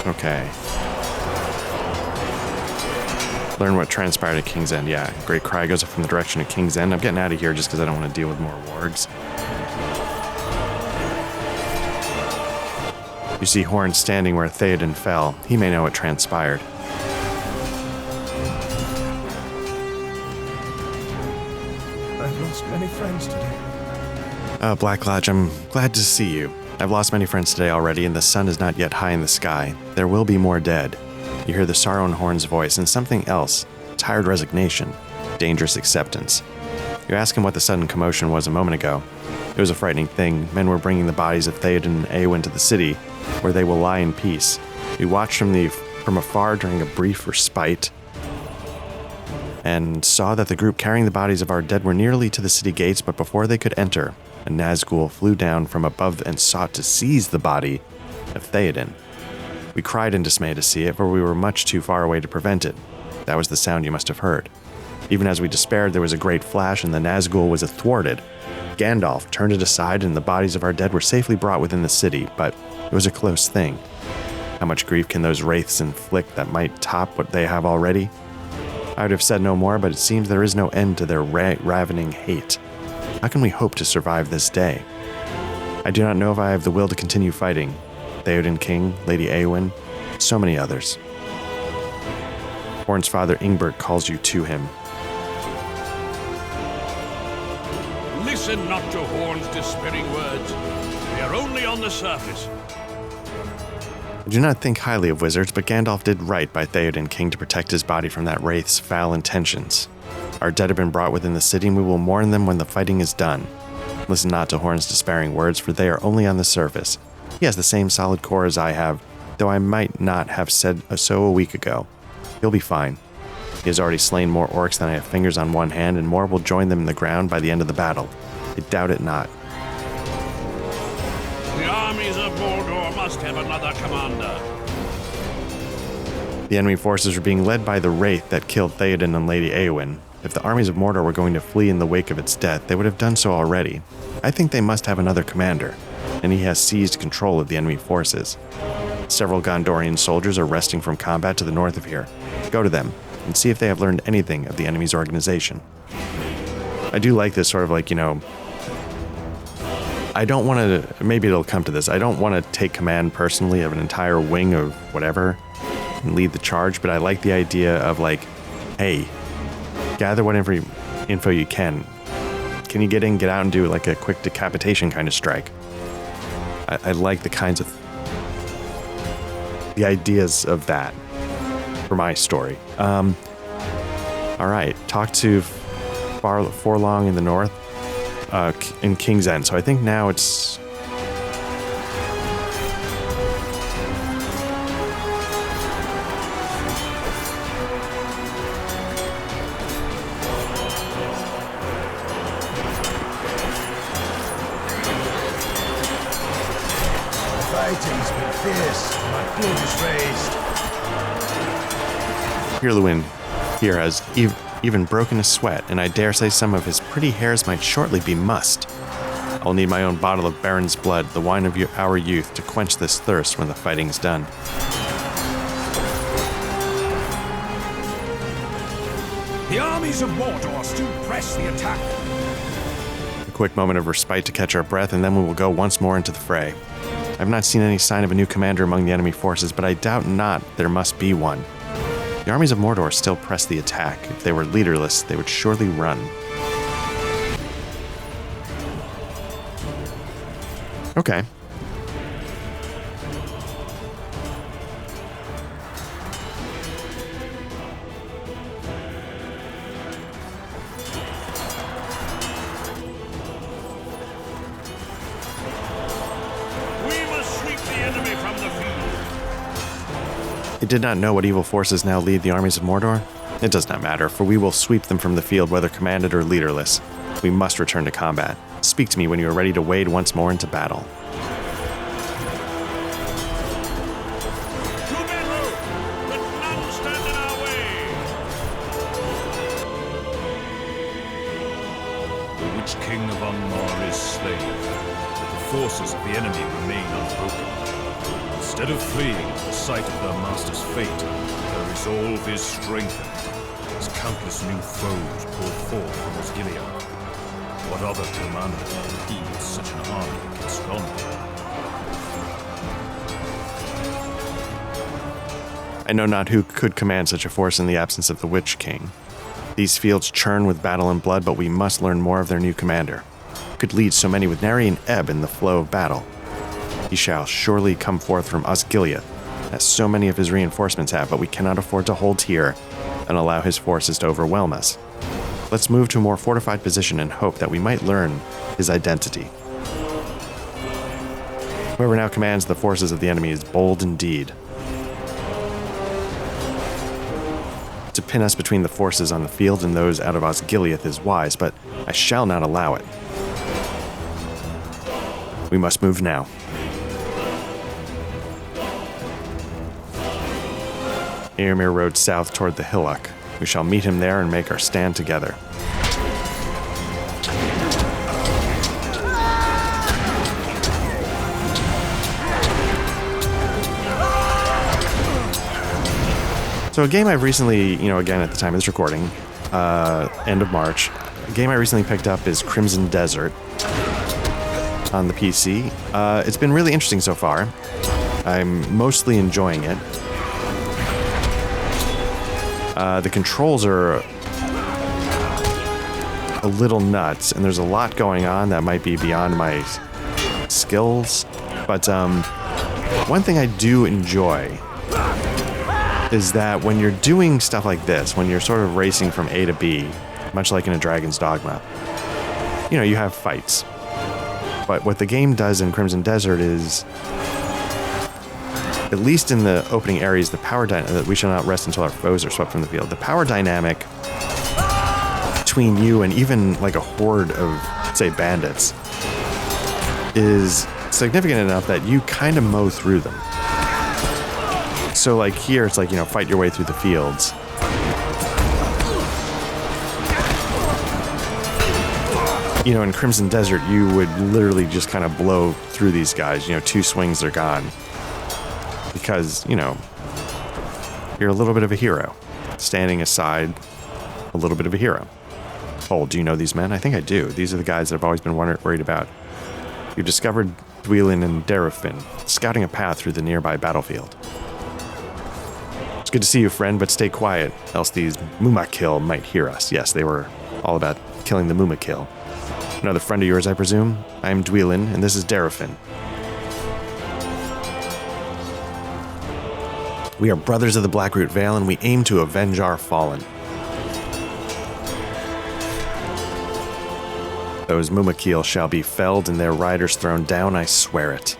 Okay. Learn what transpired at King's End. Yeah, Great Cry goes up from the direction of King's End. I'm getting out of here just because I don't want to deal with more wargs. You see Horn standing where Theoden fell. He may know what transpired. lost many friends today. Black Lodge, I'm glad to see you. I've lost many friends today already, and the sun is not yet high in the sky. There will be more dead. You hear the sorrow in Horn's voice, and something else. Tired resignation. Dangerous acceptance. You ask him what the sudden commotion was a moment ago. It was a frightening thing. Men were bringing the bodies of Theoden and Éowyn to the city, where they will lie in peace. We watched from afar during a brief respite, and saw that the group carrying the bodies of our dead were nearly to the city gates, but before they could enter, a Nazgul flew down from above and sought to seize the body of Theoden. We cried in dismay to see it, for we were much too far away to prevent it. That was the sound you must have heard. Even as we despaired, there was a great flash, and the Nazgul was thwarted. Gandalf turned it aside, and the bodies of our dead were safely brought within the city, but it was a close thing. How much grief can those wraiths inflict that might top what they have already? I would have said no more, but it seems there is no end to their ravening hate. How can we hope to survive this day? I do not know if I have the will to continue fighting. Theoden King, Lady Éowyn, so many others. Horn's father Ingbert calls you to him. Listen not to Horn's despairing words. They are only on the surface. I do not think highly of wizards, but Gandalf did right by Theoden King to protect his body from that wraith's foul intentions. Our dead have been brought within the city, and we will mourn them when the fighting is done. Listen not to Horn's despairing words, for they are only on the surface. He has the same solid core as I have, though I might not have said so a week ago. He'll be fine. He has already slain more orcs than I have fingers on one hand, and more will join them in the ground by the end of the battle. I doubt it not. The armies of Mordor must have another commander. The enemy forces were being led by the wraith that killed Theoden and Lady Éowyn. If the armies of Mordor were going to flee in the wake of its death, they would have done so already. I think they must have another commander, and he has seized control of the enemy forces. Several Gondorian soldiers are resting from combat to the north of here. Go to them, and see if they have learned anything of the enemy's organization. I do like this sort of like, I don't want to, maybe it'll come to this, I don't want to take command personally of an entire wing of whatever and lead the charge, but I like the idea of like, hey, gather whatever info you can. Can you get in, get out, and do like a quick decapitation kind of strike? I like the kinds of, the ideas of that for my story. All right, talk to Forlong in the north, in King's End. So I think now it's... Fighting's been fierce. My blood is raised. Hirluin here has even broken a sweat, and I dare say some of his pretty hairs might shortly be mussed. I'll need my own bottle of Baron's blood, the wine of our youth, to quench this thirst when the fighting's done. The armies of Mordor still press the attack. A quick moment of respite to catch our breath, and then we will go once more into the fray. I've not seen any sign of a new commander among the enemy forces, but I doubt not there must be one. The armies of Mordor still press the attack. If they were leaderless, they would surely run. Okay. It did not know what evil forces now lead the armies of Mordor. It does not matter, for we will sweep them from the field, whether commanded or leaderless. We must return to combat. Speak to me when you are ready to wade once more into battle. The Witch King of Angmar is slain, but the forces of the enemy remain unbroken. Instead of fleeing at the sight of their master's fate, their resolve is strengthened, as countless new foes pour forth from Osgiliath. What other commander can lead such an army against Gondor? I know not who could command such a force in the absence of the Witch King. These fields churn with battle and blood, but we must learn more of their new commander. Could lead so many with nary an ebb in the flow of battle. He shall surely come forth from Osgiliath, as so many of his reinforcements have, but we cannot afford to hold here and allow his forces to overwhelm us. Let's move to a more fortified position and hope that we might learn his identity. Whoever now commands the forces of the enemy is bold indeed. To pin us between the forces on the field and those out of Osgiliath is wise, but I shall not allow it. We must move now. Éomer rode south toward the hillock. We shall meet him there and make our stand together. So a game I've recently, again at the time of this recording, end of March, a game I recently picked up is Crimson Desert on the PC. It's been really interesting so far. I'm mostly enjoying it. The controls are a little nuts, and there's a lot going on that might be beyond my skills. But one thing I do enjoy is that when you're doing stuff like this, when you're sort of racing from A to B, much like in a Dragon's Dogma, you have fights. But what the game does in Crimson Desert is, at least in the opening areas, the power dynamic, we shall not rest until our foes are swept from the field. The power dynamic between you and even like a horde of, say, bandits is significant enough that you kind of mow through them. So like here, it's like, fight your way through the fields. In Crimson Desert, you would literally just kind of blow through these guys. 2 swings, they're gone. Because, you're a little bit of a hero. Standing aside, a little bit of a hero. Oh, do you know these men? I think I do. These are the guys that I've always been worried about. You discovered Dwelin and Derafin, scouting a path through the nearby battlefield. It's good to see you, friend, but stay quiet, else these Mumakil might hear us. Yes, they were all about killing the Mumakil. Another friend of yours, I presume? I'm Dwelin, and this is Derafin. We are brothers of the Blackroot Vale, and we aim to avenge our fallen. Those Mumakil shall be felled and their riders thrown down, I swear it.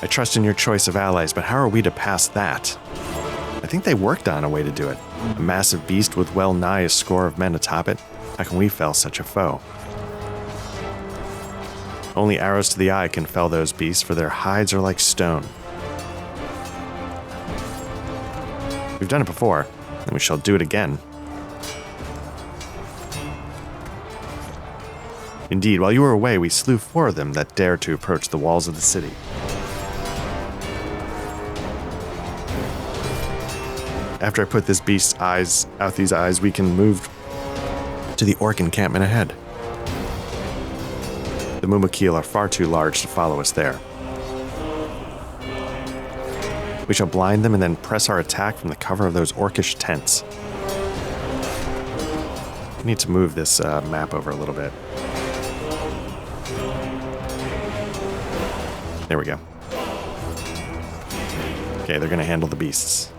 I trust in your choice of allies, but how are we to pass that? I think they worked on a way to do it. A massive beast with well nigh a score of men atop it. How can we fell such a foe? Only arrows to the eye can fell those beasts, for their hides are like stone. We've done it before, and we shall do it again. Indeed, while you were away, we slew 4 of them that dared to approach the walls of the city. After I put this beast's eyes out these eyes, we can move to the orc encampment ahead. The Mumakil are far too large to follow us there. We shall blind them and then press our attack from the cover of those orcish tents. We need to move this map over a little bit. There we go. Okay, they're going to handle the beasts.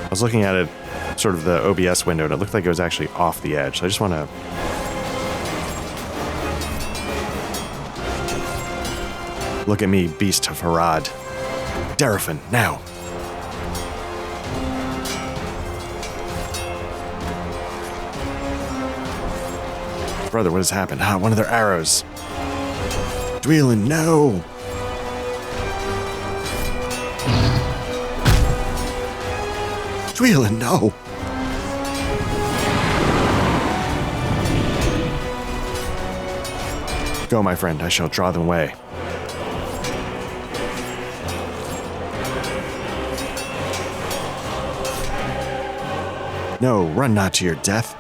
I was looking at it, sort of the OBS window, and it looked like it was actually off the edge. So I just want to... Look at me, beast of Harad. Derafin, now! Brother, what has happened? One of their arrows. Dwelin, no! Dwelin, no! Go, my friend, I shall draw them away. No, run not to your death.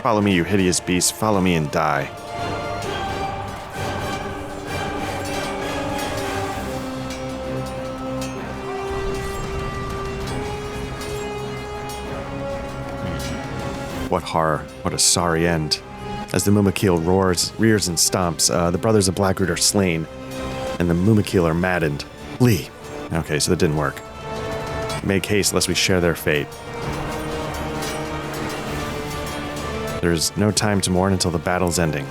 Follow me, you hideous beast. Follow me and die. What horror. What a sorry end. As the Mumakil rears and stomps, the brothers of Blackroot are slain, and the Mumakil are maddened. Flee. Okay, so that didn't work. Make haste lest we share their fate. There's no time to mourn until the battle's ending.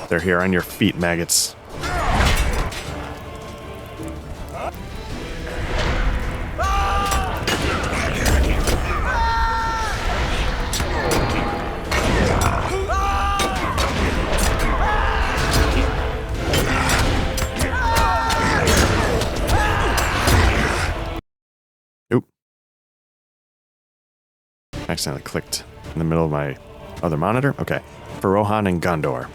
They're here on your feet, maggots. Oop. Accidentally clicked in the middle of my other monitor. Okay. For Rohan and Gondor.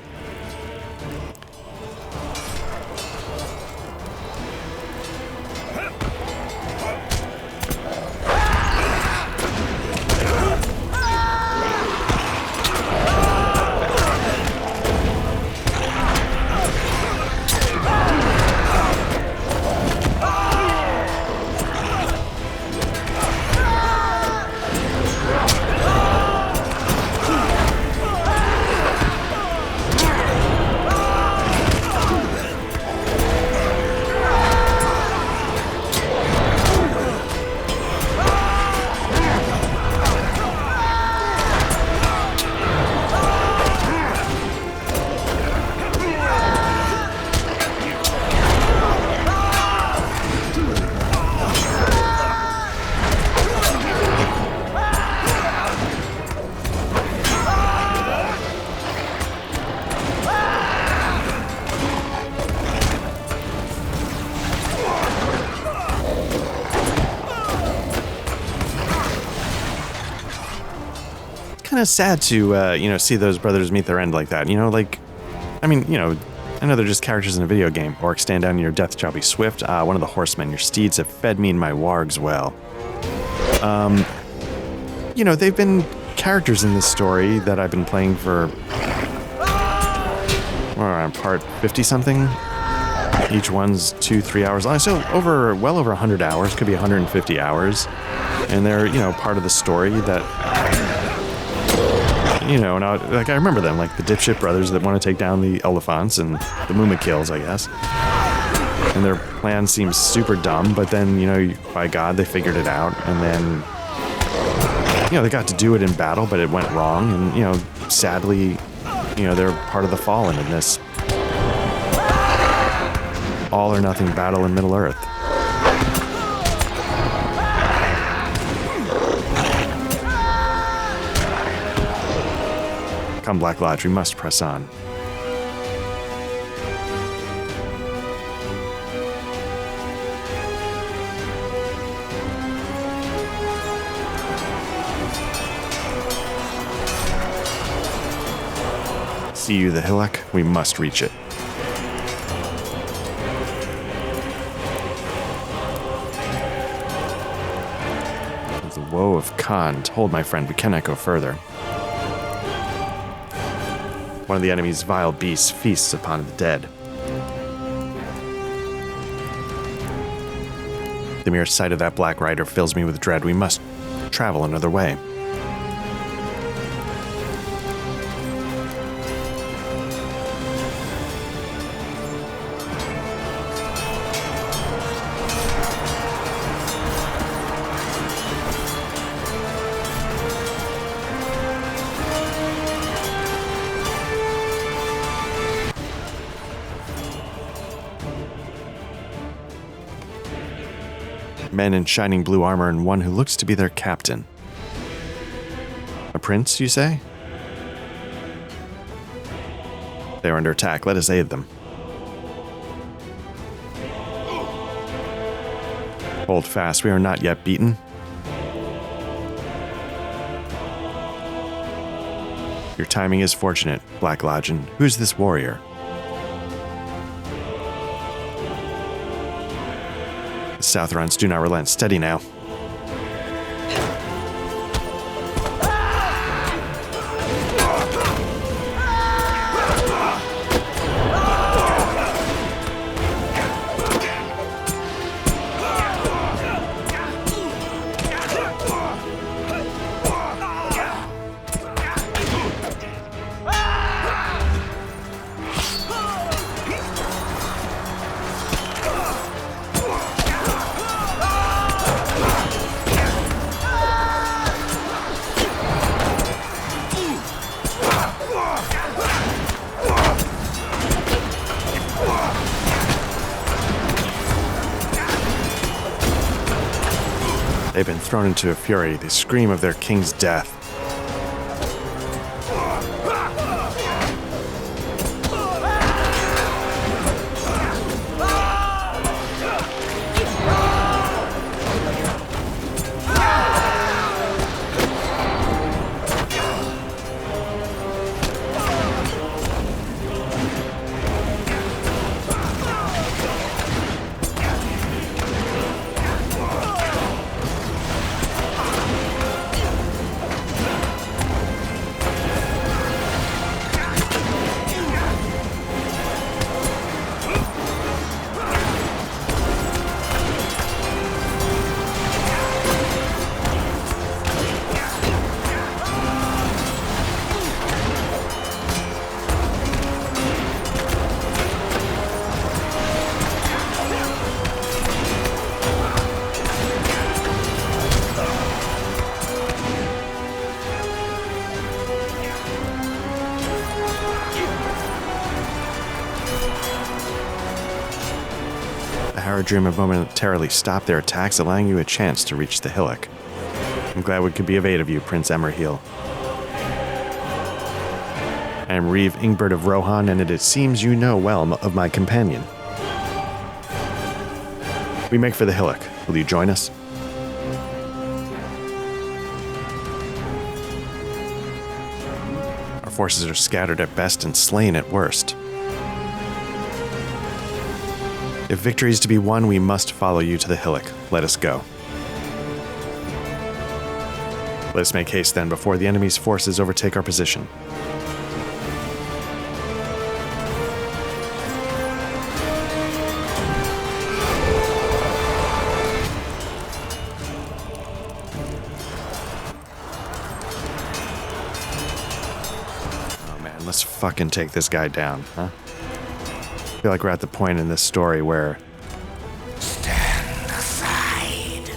Kind of sad to, see those brothers meet their end like that. I know they're just characters in a video game. Orcs, stand down, your death shall be swift. One of the horsemen, your steeds have fed me and my wargs well. They've been characters in this story that I've been playing for, around part 50-something. Each one's 2-3 hours long. So well over 100 hours, could be 150 hours. And they're, part of the story that... and I remember them, like the dipshit brothers that want to take down the Elephants and the Mumakils, I guess. And their plan seems super dumb, but then, by God, they figured it out. And then, they got to do it in battle, but it went wrong. And, sadly, they're part of the Fallen in this all or nothing battle in Middle-earth. Come, Black Lodge, we must press on. See you, the hillock. We must reach it. The woe of Khan. Hold, my friend, we cannot go further. One of the enemy's vile beasts feasts upon the dead. The mere sight of that black rider fills me with dread. We must travel another way. Men in shining blue armor and one who looks to be their captain. A prince, you say? They are under attack. Let us aid them. Hold fast. We are not yet beaten. Your timing is fortunate, Black Lodgeon. Who's this warrior? The Southrons do not relent. Steady now. They've been thrown into a fury. They scream of their king's death. The Haradrim have momentarily stopped their attacks, allowing you a chance to reach the hillock. I'm glad we could be of aid of you, Prince Emerhiel. I am Reeve Ingbert of Rohan, and it seems you know well of my companion. We make for the hillock. Will you join us? Our forces are scattered at best and slain at worst. If victory is to be won, we must follow you to the hillock. Let us go. Let us make haste then, before the enemy's forces overtake our position. Oh man, let's fucking take this guy down, huh? I feel like we're at the point in this story where stand aside.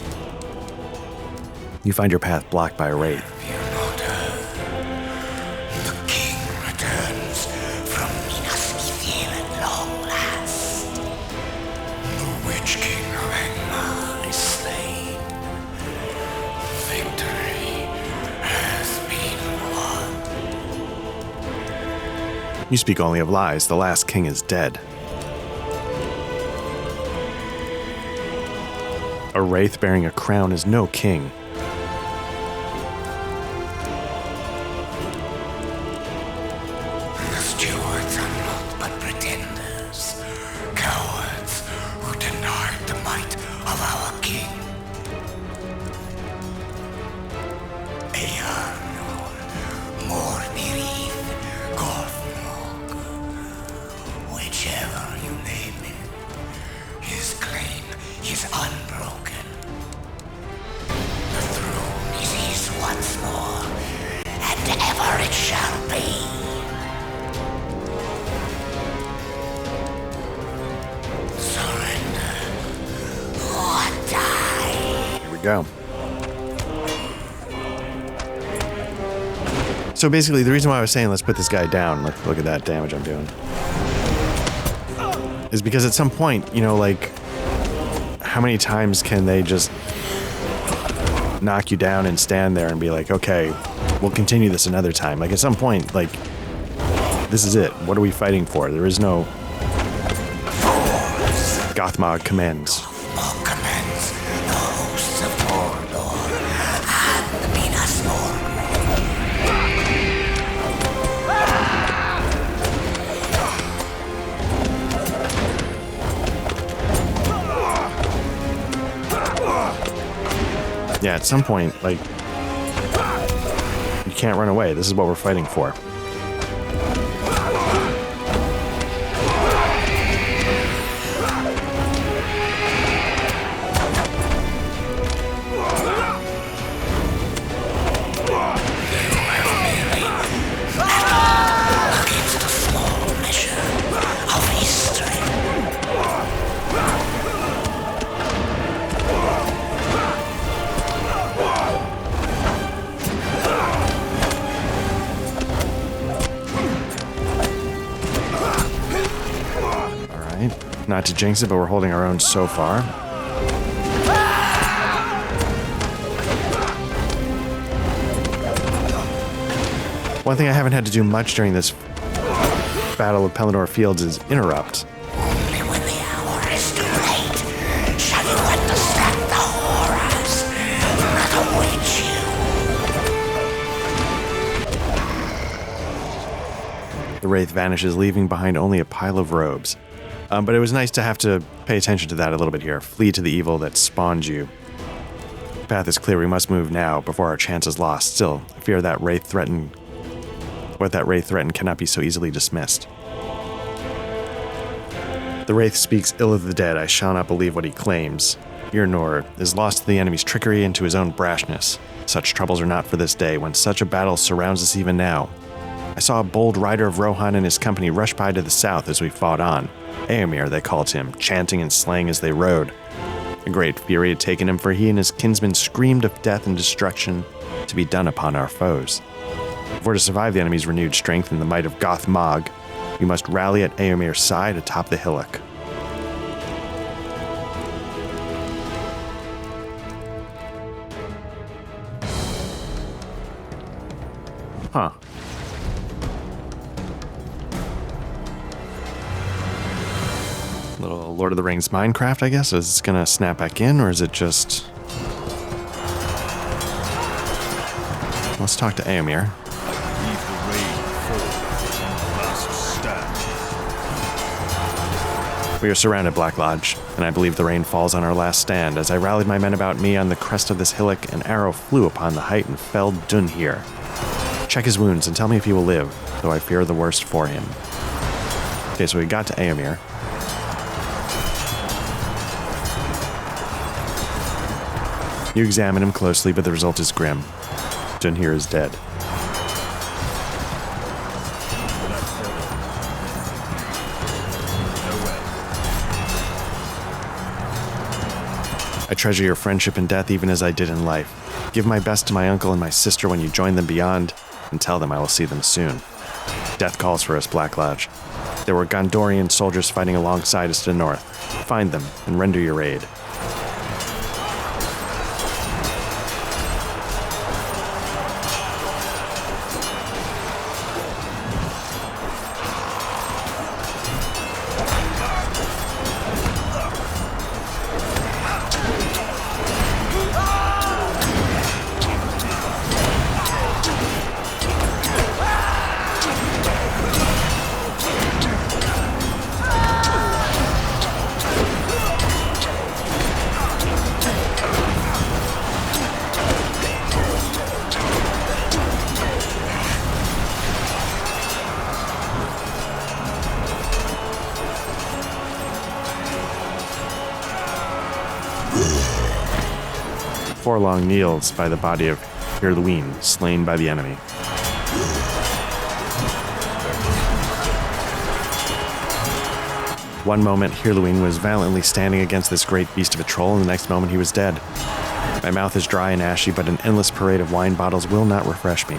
You find your path blocked by a wraith. You not heard? The king returns from Minas Ithil at long last. The witch king of Angmar is slain. Victory has been won. You speak only of lies. The last king is dead. A wraith bearing a crown is no king. The stewards are not but pretenders, cowards who denied the might of our king. Earnor, Mordirith, Golfmog, whichever you name it, his claim is unbroken. The throne is his once more, and ever it shall be. Surrender or die. Here we go. So basically, the reason why I was saying let's put this guy down, look at that damage I'm doing, is because at some point, you know, like, how many times can they just knock you down and stand there and be like, okay, we'll continue this another time? Like, at some point, like, this is it. What are we fighting for? There is no Gothmog commands. Gothmog commands the hosts of Mordor and Minas Morgul. Yeah, at some point, like, you can't run away. This is what we're fighting for. Against a small measure of history. Not to jinx it, but we're holding our own so far. One thing I haven't had to do much during this Battle of Pelennor Fields is interrupt. Only when the hour is too late shall you understand the horrors that await you. The Wraith vanishes, leaving behind only a pile of robes. But it was nice to have to pay attention to that a little bit here. Flee to the evil that spawned you. The path is clear. We must move now before our chance is lost. Still, I fear that what that Wraith threatened cannot be so easily dismissed. The Wraith speaks ill of the dead. I shall not believe what he claims. Pelennor is lost to the enemy's trickery and to his own brashness. Such troubles are not for this day, when such a battle surrounds us even now. I saw a bold rider of Rohan and his company rush by to the south as we fought on. Éomer, they called him, chanting and slaying as they rode. A great fury had taken him, for he and his kinsmen screamed of death and destruction to be done upon our foes. For to survive the enemy's renewed strength and the might of Goth Mog, we must rally at Éomer's side atop the hillock. Huh. Little Lord of the Rings Minecraft, I guess. Is it gonna snap back in, or is it just... Let's talk to Éomer. Leave the rain fall on the last stand. We are surrounded, Black Lodge, and I believe the rain falls on our last stand. As I rallied my men about me on the crest of this hillock, an arrow flew upon the height and felled Dunhir. Check his wounds and tell me if he will live, though I fear the worst for him. Okay, so we got to Éomer. You examine him closely, but the result is grim. Dunhir is dead. I treasure your friendship in death even as I did in life. Give my best to my uncle and my sister when you join them beyond, and tell them I will see them soon. Death calls for us, Black Lodge. There were Gondorian soldiers fighting alongside us to the north. Find them and render your aid. Forlong kneels by the body of Hirluin, slain by the enemy. One moment, Hirluin was valiantly standing against this great beast of a troll, and the next moment he was dead. My mouth is dry and ashy, but an endless parade of wine bottles will not refresh me.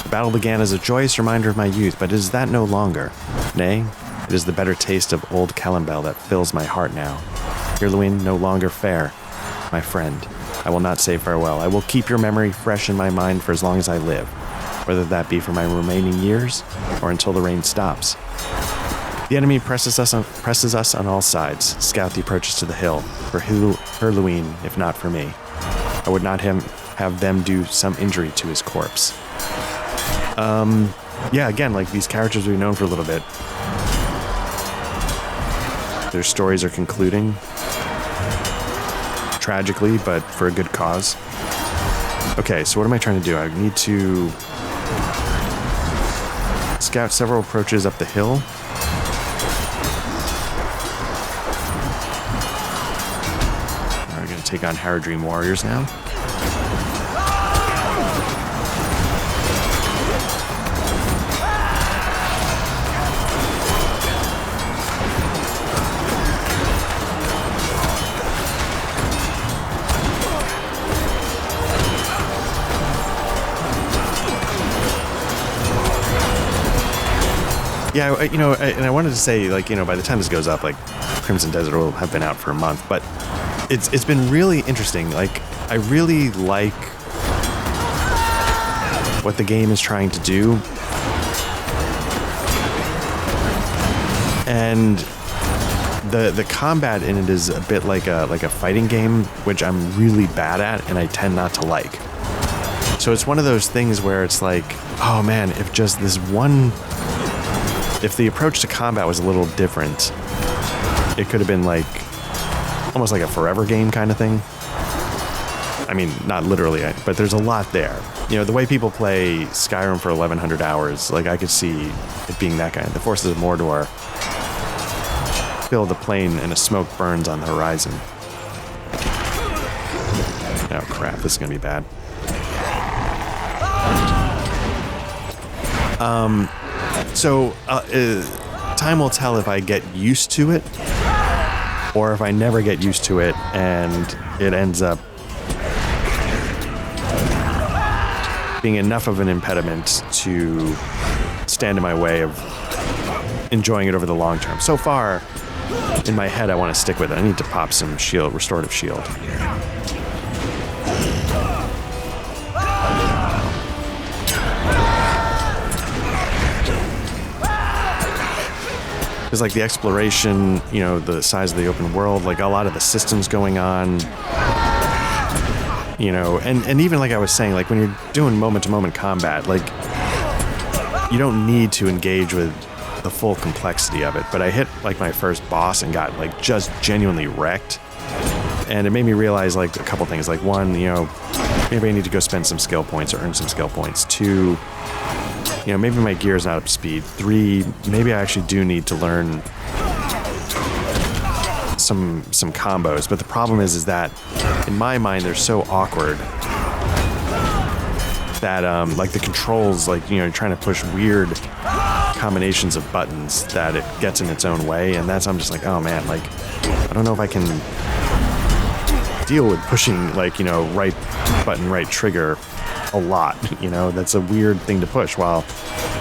The battle began as a joyous reminder of my youth, but it is that no longer. Nay, it is the bitter taste of old Calimbel that fills my heart now. Hirluin no longer fair, my friend. I will not say farewell. I will keep your memory fresh in my mind for as long as I live, whether that be for my remaining years or until the rain stops. The enemy presses us on all sides. Scout the approaches to the hill, for Hirluin, if not for me. I would not have them do some injury to his corpse. Yeah, again, like these characters we've known for a little bit. Their stories are concluding. Tragically, but for a good cause. Okay, so what am I trying to do? I need to scout several approaches up the hill. We're going to take on Haradrim warriors now. Yeah, and I wanted to say, like, by the time this goes up, like, Crimson Desert will have been out for a month, but it's been really interesting. Like, I really like what the game is trying to do. And the combat in it is a bit like a fighting game, which I'm really bad at and I tend not to like. So it's one of those things where it's like, oh man, if the approach to combat was a little different, it could have been like almost like a forever game kind of thing. I mean, not literally, but there's a lot there. You know, the way people play Skyrim for 1,100 hours, like I could see it being that kind of. The Forces of Mordor fill the plain and a smoke burns on the horizon. Oh crap, this is gonna be bad. So time will tell if I get used to it or if I never get used to it and it ends up being enough of an impediment to stand in my way of enjoying it over the long term. So far, in my head, I want to stick with it. I need to pop some shield, restorative shield. Because like the exploration, you know, the size of the open world, like a lot of the systems going on, you know, and even like I was saying, like when you're doing moment-to-moment combat, like you don't need to engage with the full complexity of it. But I hit like my first boss and got like just genuinely wrecked. And it made me realize like a couple things. Like one, you know, maybe I need to go spend some skill points or earn some skill points. Two, you know, maybe my gear's not up to speed. Three, maybe I actually do need to learn some combos. But the problem is that in my mind they're so awkward that like the controls, like, you know, trying to push weird combinations of buttons that it gets in its own way, and I'm just like, oh man, like I don't know if I can deal with pushing, like, you know, right button, right trigger a lot, you know. That's a weird thing to push while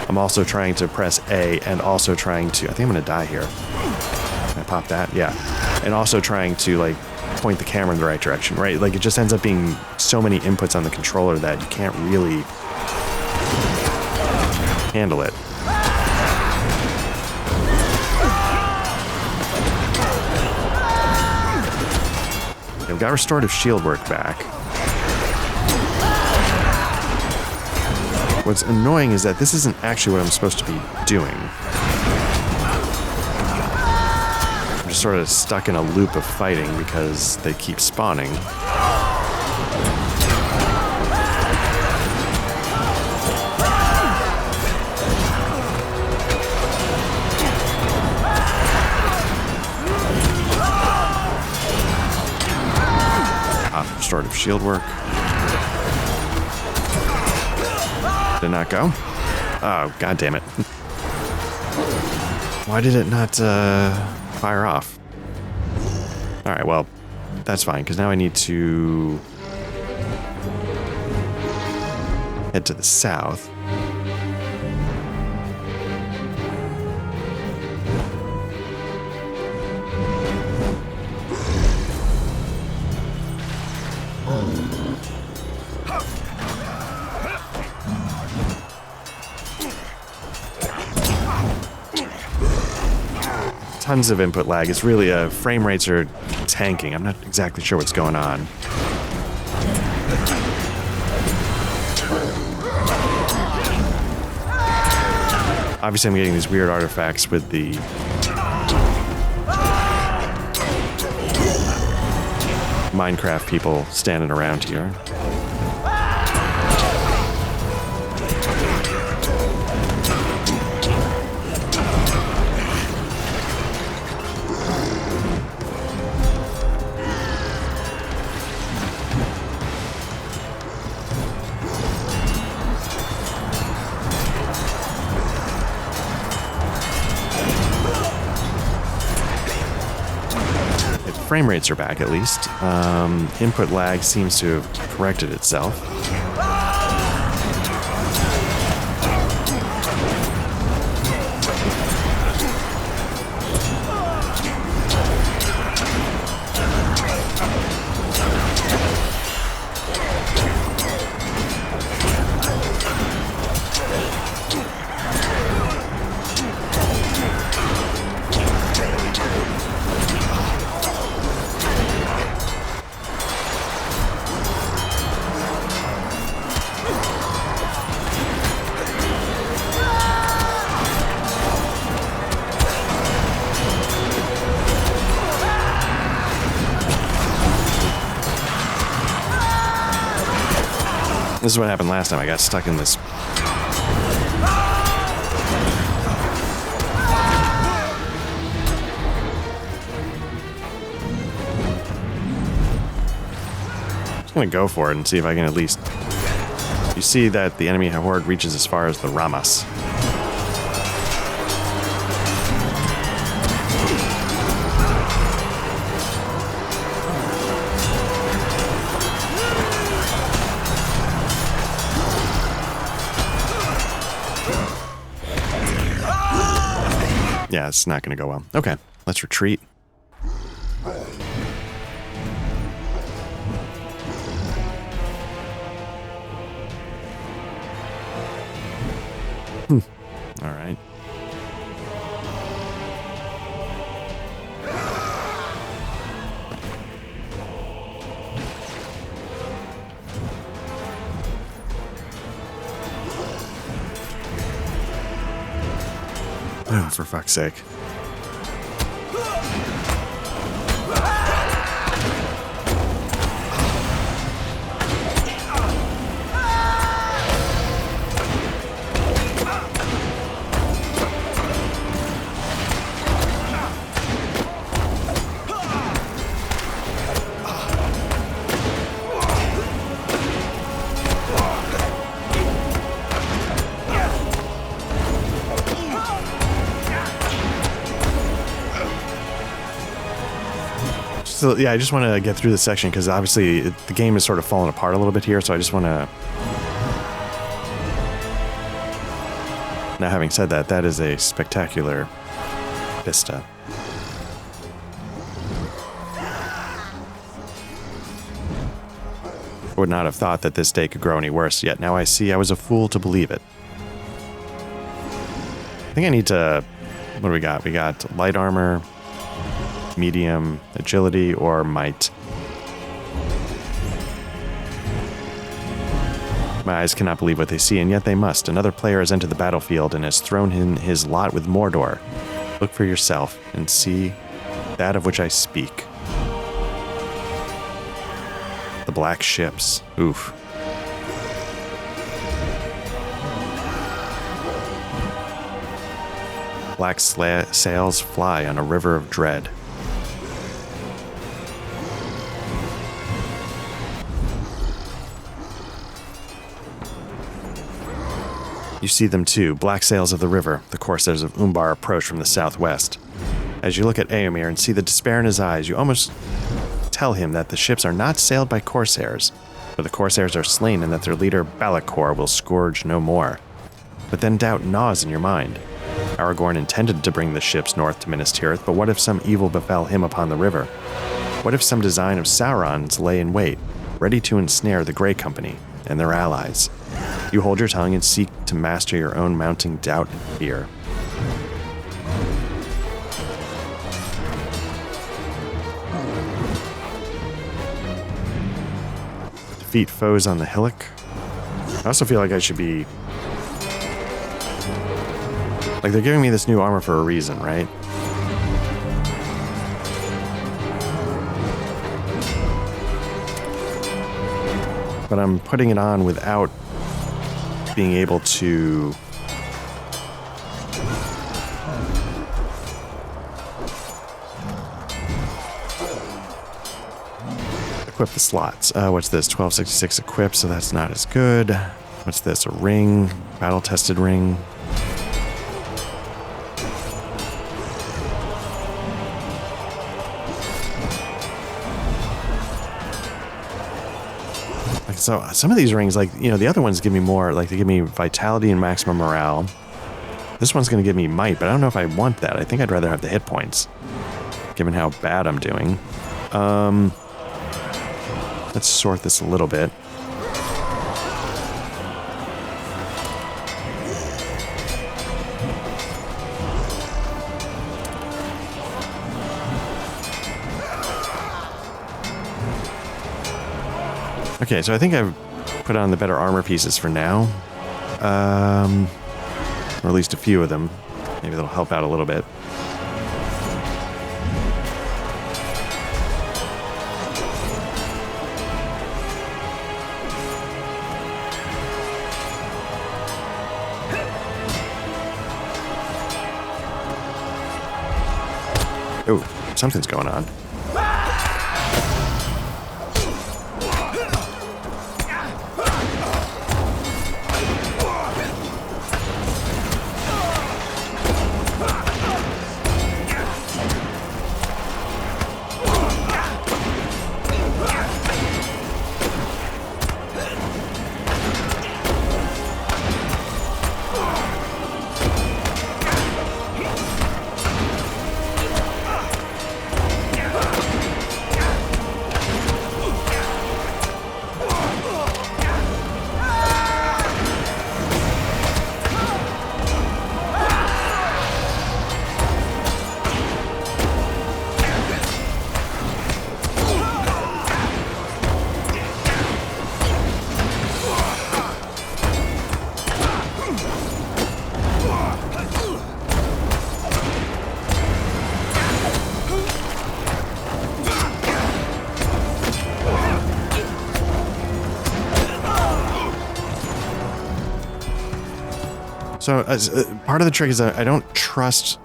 I'm also trying to press A and also trying to, I think I'm gonna die here. Can I pop that? Yeah. And also trying to like point the camera in the right direction, right? Like it just ends up being so many inputs on the controller that you can't really handle it. I've got restorative shield work back. What's annoying is that this isn't actually what I'm supposed to be doing. I'm just sort of stuck in a loop of fighting because they keep spawning. Restorative shield work. Did not go? Oh, god damn it. Why did it not fire off? Alright, well, that's fine, because now I need to head to the south. Tons of input lag. It's really frame rates are tanking. I'm not exactly sure what's going on. Obviously I'm getting these weird artifacts with the Minecraft people standing around here. Frame rates are back, at least. Input lag seems to have corrected itself. This is what happened last time. I got stuck in this. I'm just going to go for it and see if I can at least... You see that the enemy horde reaches as far as the Ramas. Yeah, it's not going to go well. Okay, let's retreat. All right. Oh, for fuck's sake. So, yeah, I just want to get through this section because obviously the game is sort of falling apart a little bit here, so I just want to... Now, having said that, that is a spectacular vista. I would not have thought that this day could grow any worse, yet now I see I was a fool to believe it. I think I need to... What do we got? We got light armor... medium, agility, or might. My eyes cannot believe what they see, and yet they must. Another player has entered the battlefield and has thrown in his lot with Mordor. Look for yourself and see that of which I speak. The black ships. Oof. Black sails fly on a river of dread. You see them too, black sails of the river. The corsairs of Umbar approach from the southwest. As you look at Eomer and see the despair in his eyes, you almost tell him that the ships are not sailed by corsairs, but the corsairs are slain and that their leader Balakor will scourge no more. But then doubt gnaws in your mind. Aragorn intended to bring the ships north to Minas Tirith, but what if some evil befell him upon the river? What if some design of Sauron's lay in wait, ready to ensnare the Grey Company and their allies? You hold your tongue and seek to master your own mounting doubt and fear. Defeat foes on the hillock. I also feel like I should be... Like, they're giving me this new armor for a reason, right? But I'm putting it on without being able to equip the slots. What's this? 1266 equip, so that's not as good. What's this? A ring? Battle-tested ring. So some of these rings, like, you know, the other ones give me more, like they give me vitality and maximum morale. This one's going to give me might, but I don't know if I want that. I think I'd rather have the hit points, given how bad I'm doing. Let's sort this a little bit. Okay, so I think I've put on the better armor pieces for now. Or at least a few of them. Maybe that'll help out a little bit. Oh, something's going on. So part of the trick is that I don't trust,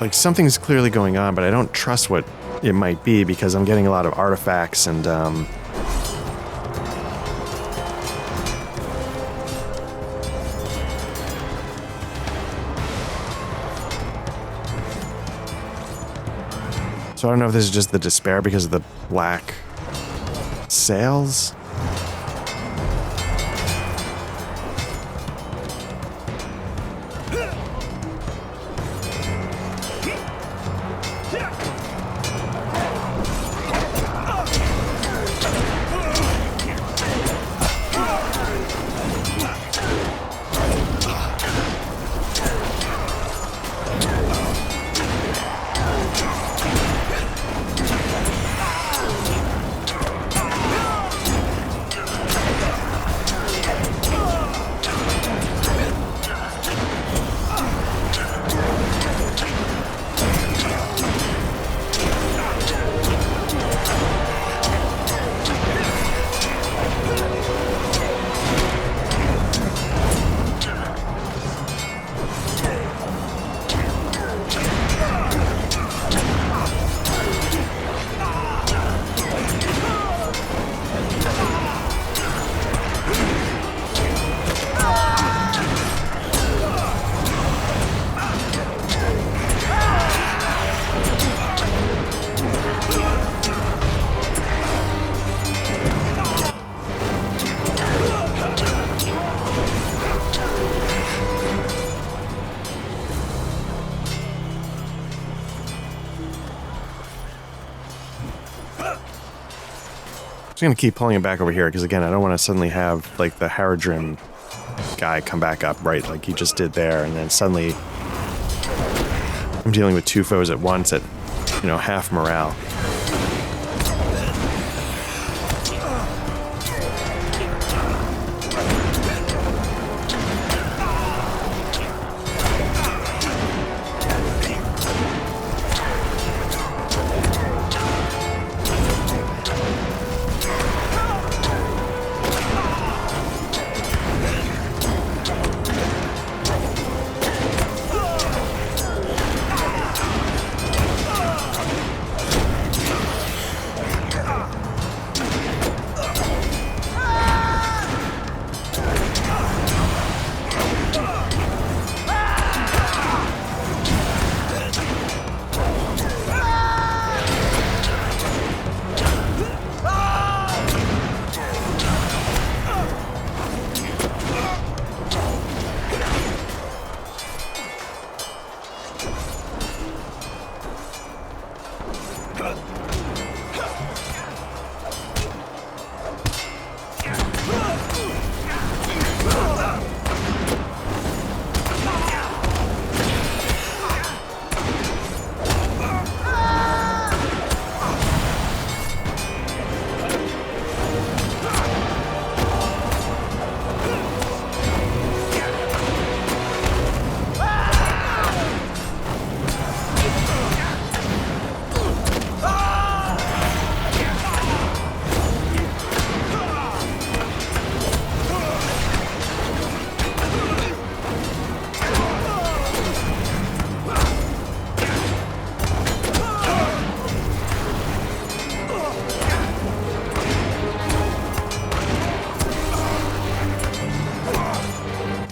like something's clearly going on, but I don't trust what it might be because I'm getting a lot of artifacts and so I don't know if this is just the despair because of the black sails. I'm going to keep pulling it back over here because, again, I don't want to suddenly have, like, the Haradrim guy come back up, right, like he just did there, and then suddenly I'm dealing with two foes at once at, you know, half morale.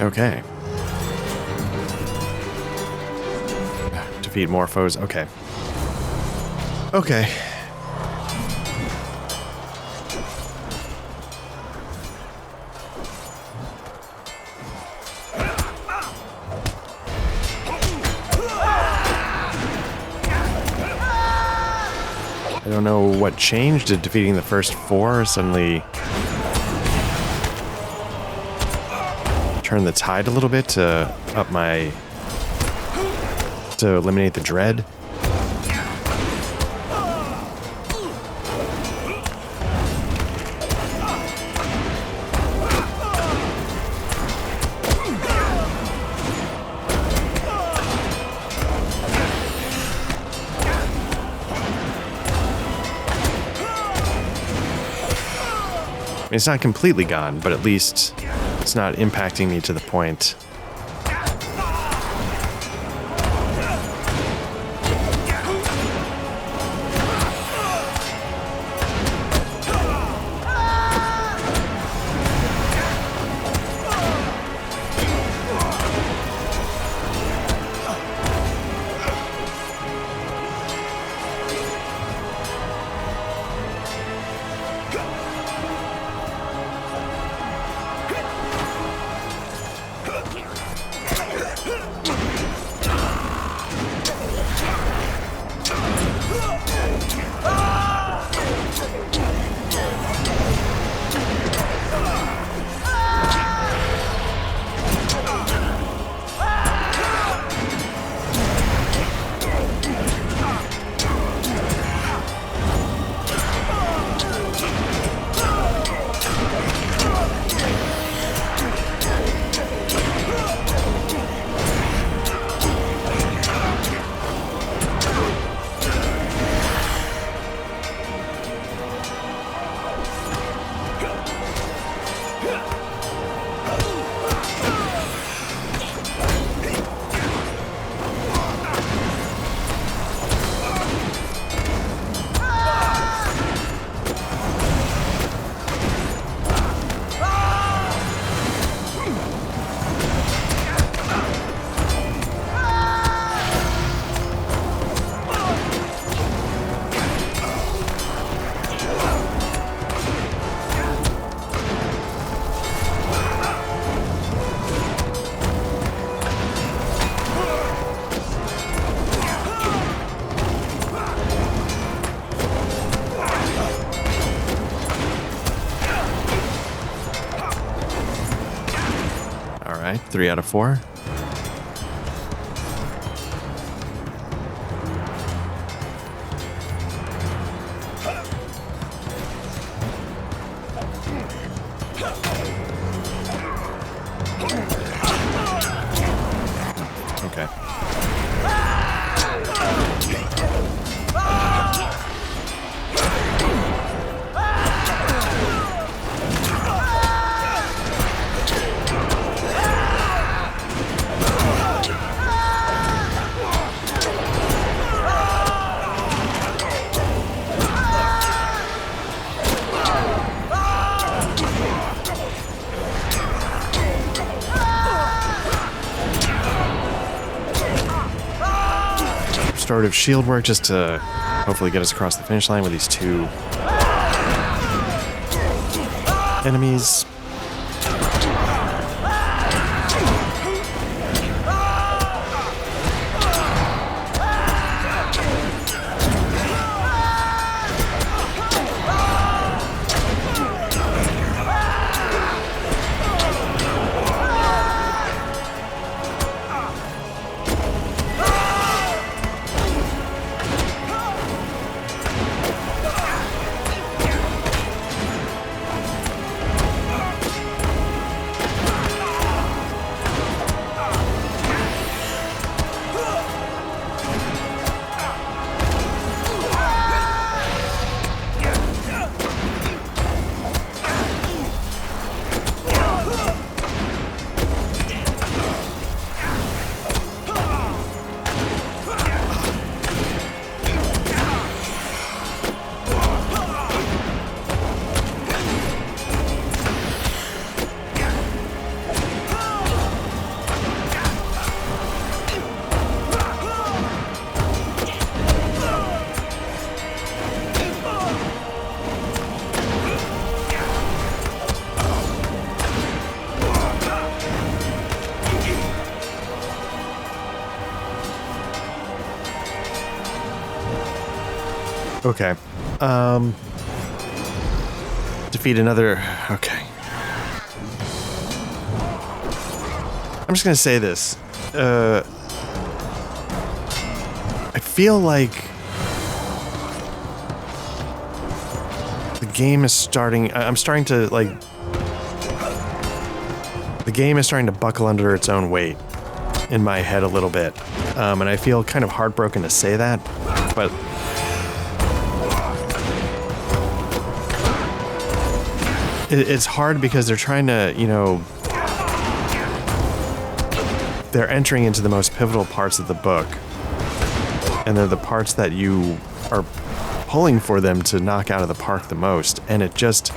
Okay. Defeat more foes. Okay. Okay. I don't know what changed. Did defeating the first 4 suddenly turn the tide a little bit to up my... to eliminate the dread? I mean, it's not completely gone, but at least it's not impacting me to the point. All right, 3 out of 4. Okay. Restorative shield work just to hopefully get us across the finish line with these 2 enemies. Okay. Defeat another... Okay. I'm just gonna say this. I feel like the game is starting... I'm starting to, like... The game is starting to buckle under its own weight in my head a little bit. And I feel kind of heartbroken to say that, but... It's hard because they're trying to, you know... They're entering into the most pivotal parts of the book. And they're the parts that you are pulling for them to knock out of the park the most. And it just...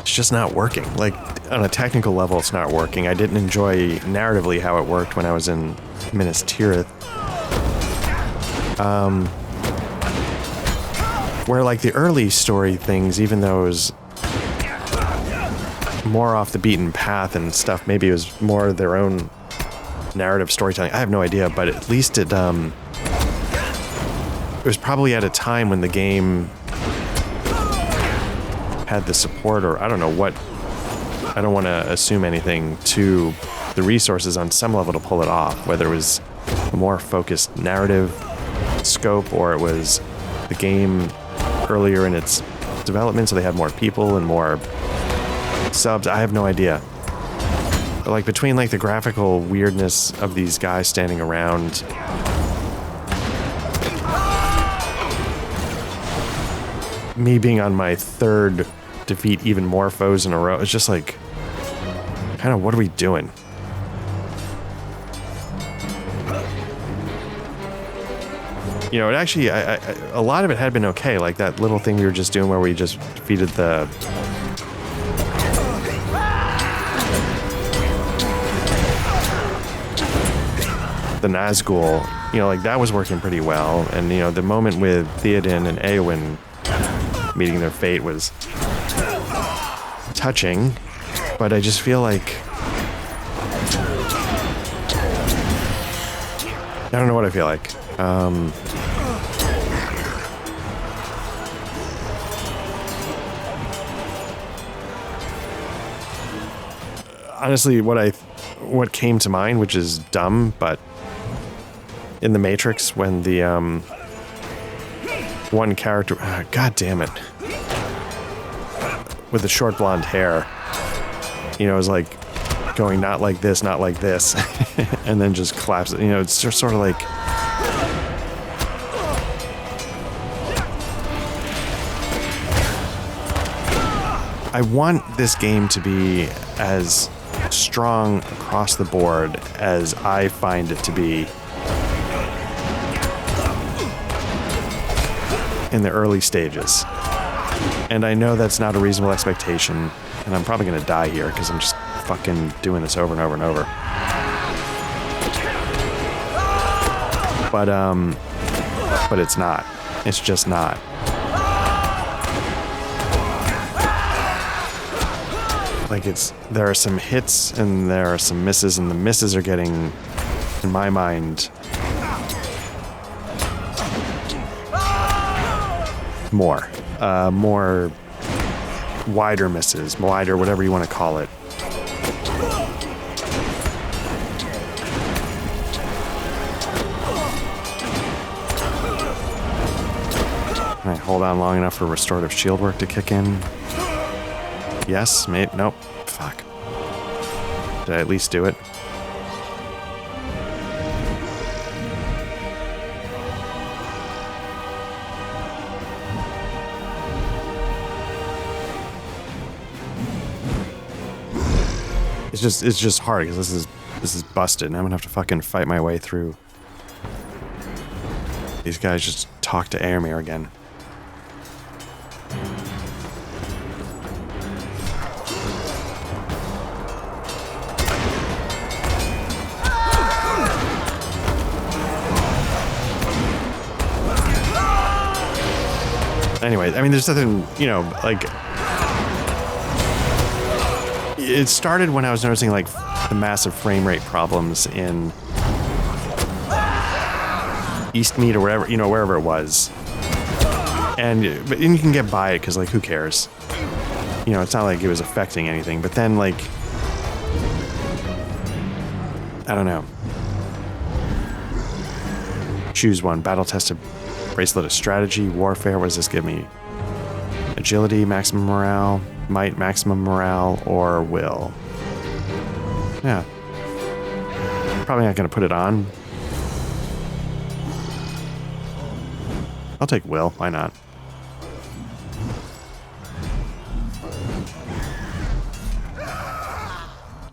It's just not working. Like, on a technical level, it's not working. I didn't enjoy narratively how it worked when I was in Minas Tirith. Where, like, the early story things, even though it was more off the beaten path and stuff, maybe it was more their own narrative storytelling. I have no idea, but at least it was probably at a time when the game had the support, or I don't know what, I don't want to assume anything, to the resources on some level to pull it off, whether it was a more focused narrative scope or it was the game earlier in its development, so they had more people and more subs. I have no idea. Like, between like the graphical weirdness of these guys standing around, me being on my third defeat even more foes in a row, it's just like, kind of, what are we doing? You know, it actually, a lot of it had been okay. Like that little thing we were just doing where we just defeated the Nazgul, you know, like that was working pretty well. And, you know, the moment with Theoden and Eowyn meeting their fate was touching, but I just feel like, I don't know what I feel like. Honestly, what came to mind, which is dumb, but in the Matrix, when the one character, god damn it, with the short blonde hair, you know, is like going not like this, and then just collapses. You know, it's just sort of like, I want this game to be as strong across the board as I find it to be in the early stages. And I know that's not a reasonable expectation, and I'm probably going to die here because I'm just fucking doing this over and over and over. But it's not. It's just not. Like, there are some hits and there are some misses, and the misses are getting, in my mind, more wider misses, wider, whatever you want to call it. Can I hold on long enough for restorative shield work to kick in? Yes, maybe, nope, fuck. Did I at least do it? It's just hard because this is busted, and I'm gonna have to fucking fight my way through. These guys just talk to Éomer again. Anyway, I mean, there's nothing, you know, like, it started when I was noticing, like, the massive frame rate problems in Eastmead or wherever, wherever it was. And you can get by it because, like, who cares? It's not like it was affecting anything. But then, like, I don't know. Choose one. Battle-tested bracelet of strategy, warfare. What does this give me? Agility, maximum morale, might, maximum morale, or will. Yeah. Probably not going to put it on. I'll take will. Why not?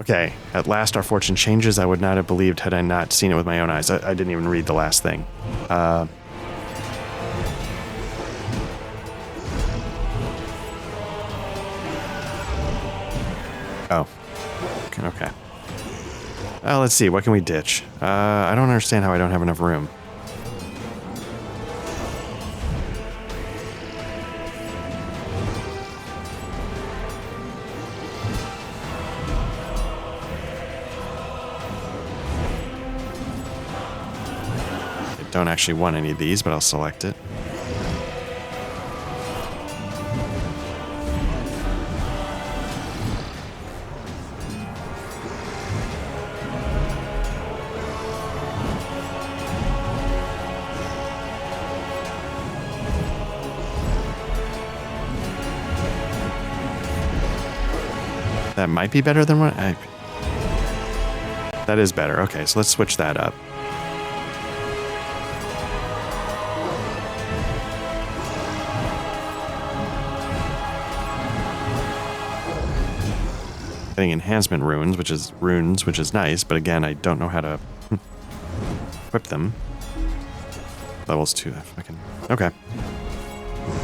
Okay, at last our fortune changes. I would not have believed had I not seen it with my own eyes. I didn't even read the last thing. Oh. Okay. Let's see. What can we ditch? I don't understand how I don't have enough room. Don't actually want any of these, but I'll select it. That might be better than what that is better. Okay, so let's switch that up. Getting enhancement runes, which is nice, but again, I don't know how to equip them. Levels 2. Okay.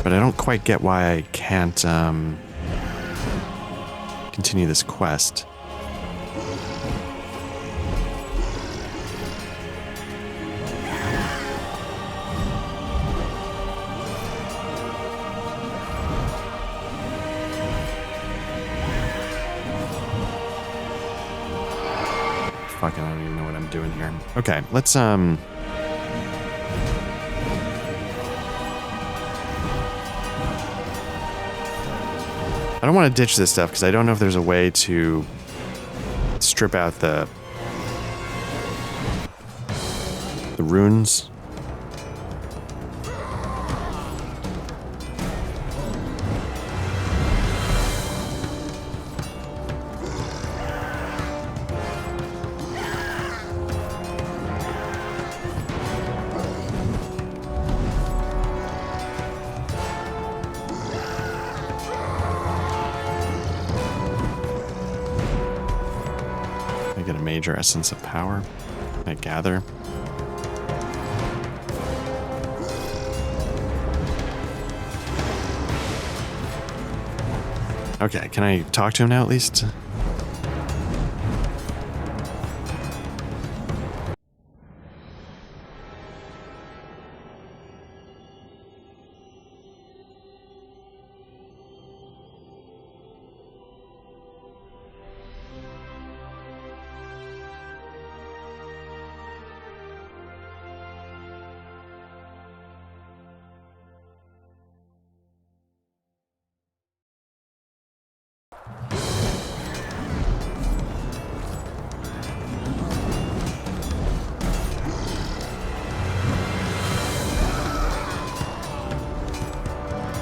But I don't quite get why I can't continue this quest. Fucking, I don't even know what I'm doing here. Okay, let's I don't want to ditch this stuff because I don't know if there's a way to strip out the runes. Get a major essence of power, I gather. Okay, can I talk to him now at least?